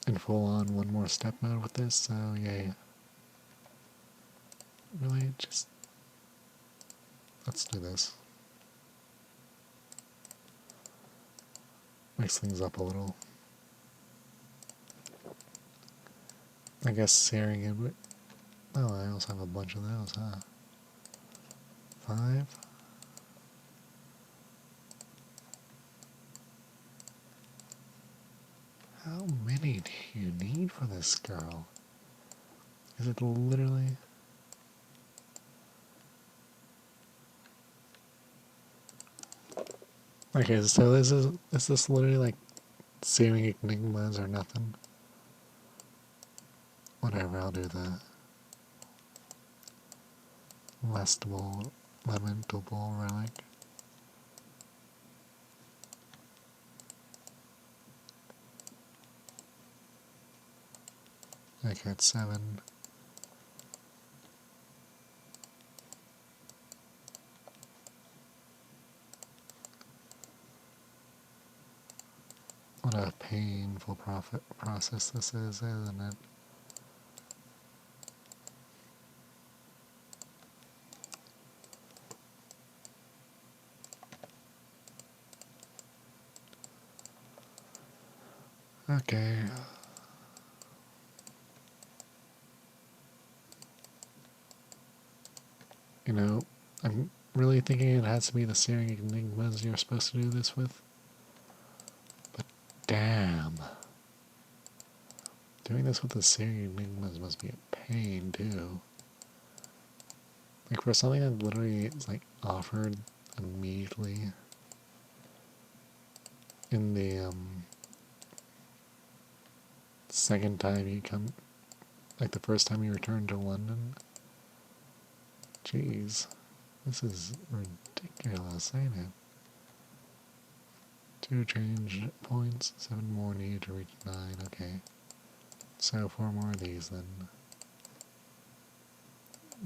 in full-on one more step mode with this, so yay. Really, just... let's do this. Mix things up a little. I guess searing it would... oh, I also have a bunch of those, huh? 5? How many do you need for this girl? Is it literally... okay, so is this literally like searing enigmas or nothing? Whatever, I'll do that. Lamentable relic. Okay, it's 7. What a painful process this is, isn't it? Okay. You know, I'm really thinking it has to be the searing enigmas you're supposed to do this with. But damn. Doing this with the searing enigmas must be a pain, too. Like, for something that literally is, like, offered immediately in the, second time you come, like, the first time you return to London. Jeez. This is ridiculous, ain't it? 2 change points, 7 more needed to reach 9, okay. So 4 more of these then.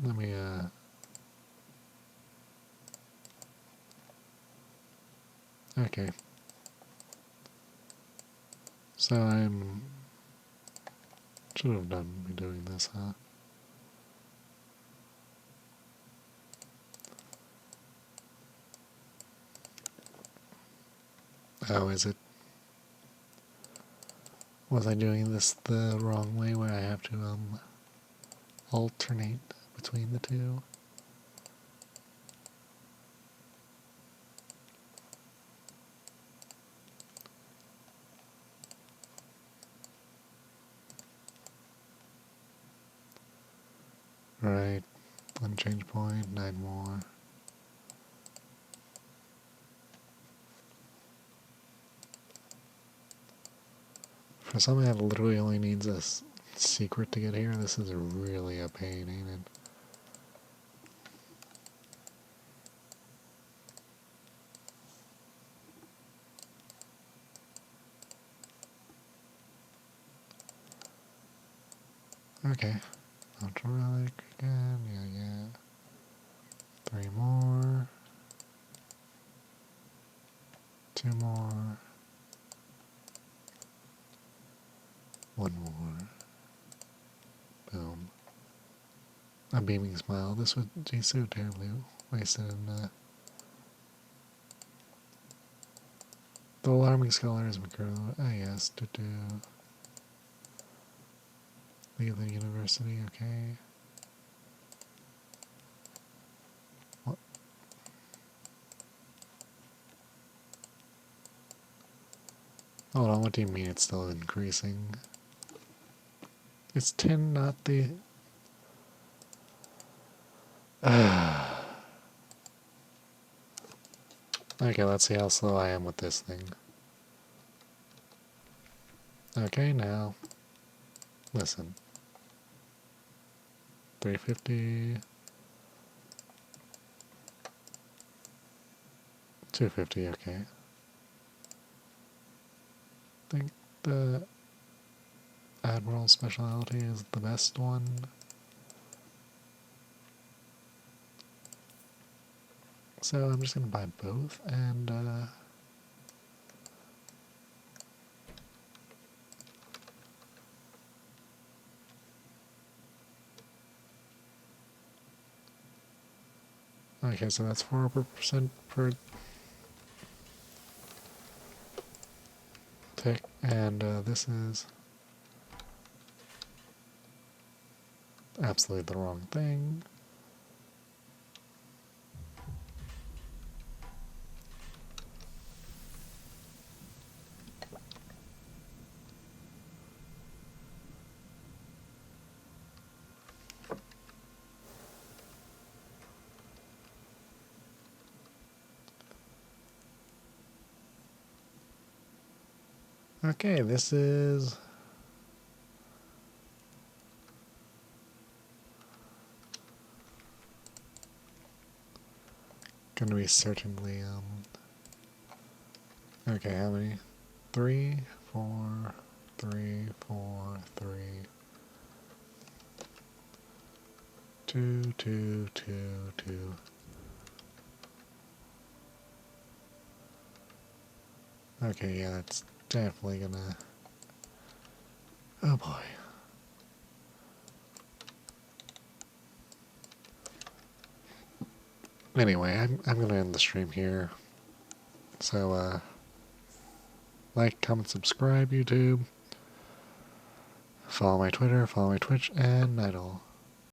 Let me, okay. So should have done me doing this, huh? Oh, is it? Was I doing this the wrong way where I have to, alternate between the two? Right. 1 change point, 9 more. For something that literally only needs a secret to get here, this is really a pain, ain't it? Okay. Ultra relic again, yeah. 3 more. 2 more. 1 more. Boom. A beaming smile. This would be so terribly wasted in the alarming scholars McGurl. Ah, yes, leave the university, okay. What? Hold on, what do you mean it's still increasing? It's 10, not the... Okay, let's see how slow I am with this thing. Okay, now, listen. 350... 250, okay. I think the Admiral specialty is the best one. So I'm just gonna buy both and okay, so that's 4% per tick, and this is absolutely the wrong thing. Okay, this is gonna be certainly okay, how many? 3, 4, 3, 4, 3, 2, 2, 2, 2. Okay, yeah, that's definitely gonna... Oh boy. Anyway, I'm gonna end the stream here. So, like, comment, subscribe, YouTube. Follow my Twitter, follow my Twitch, and night all.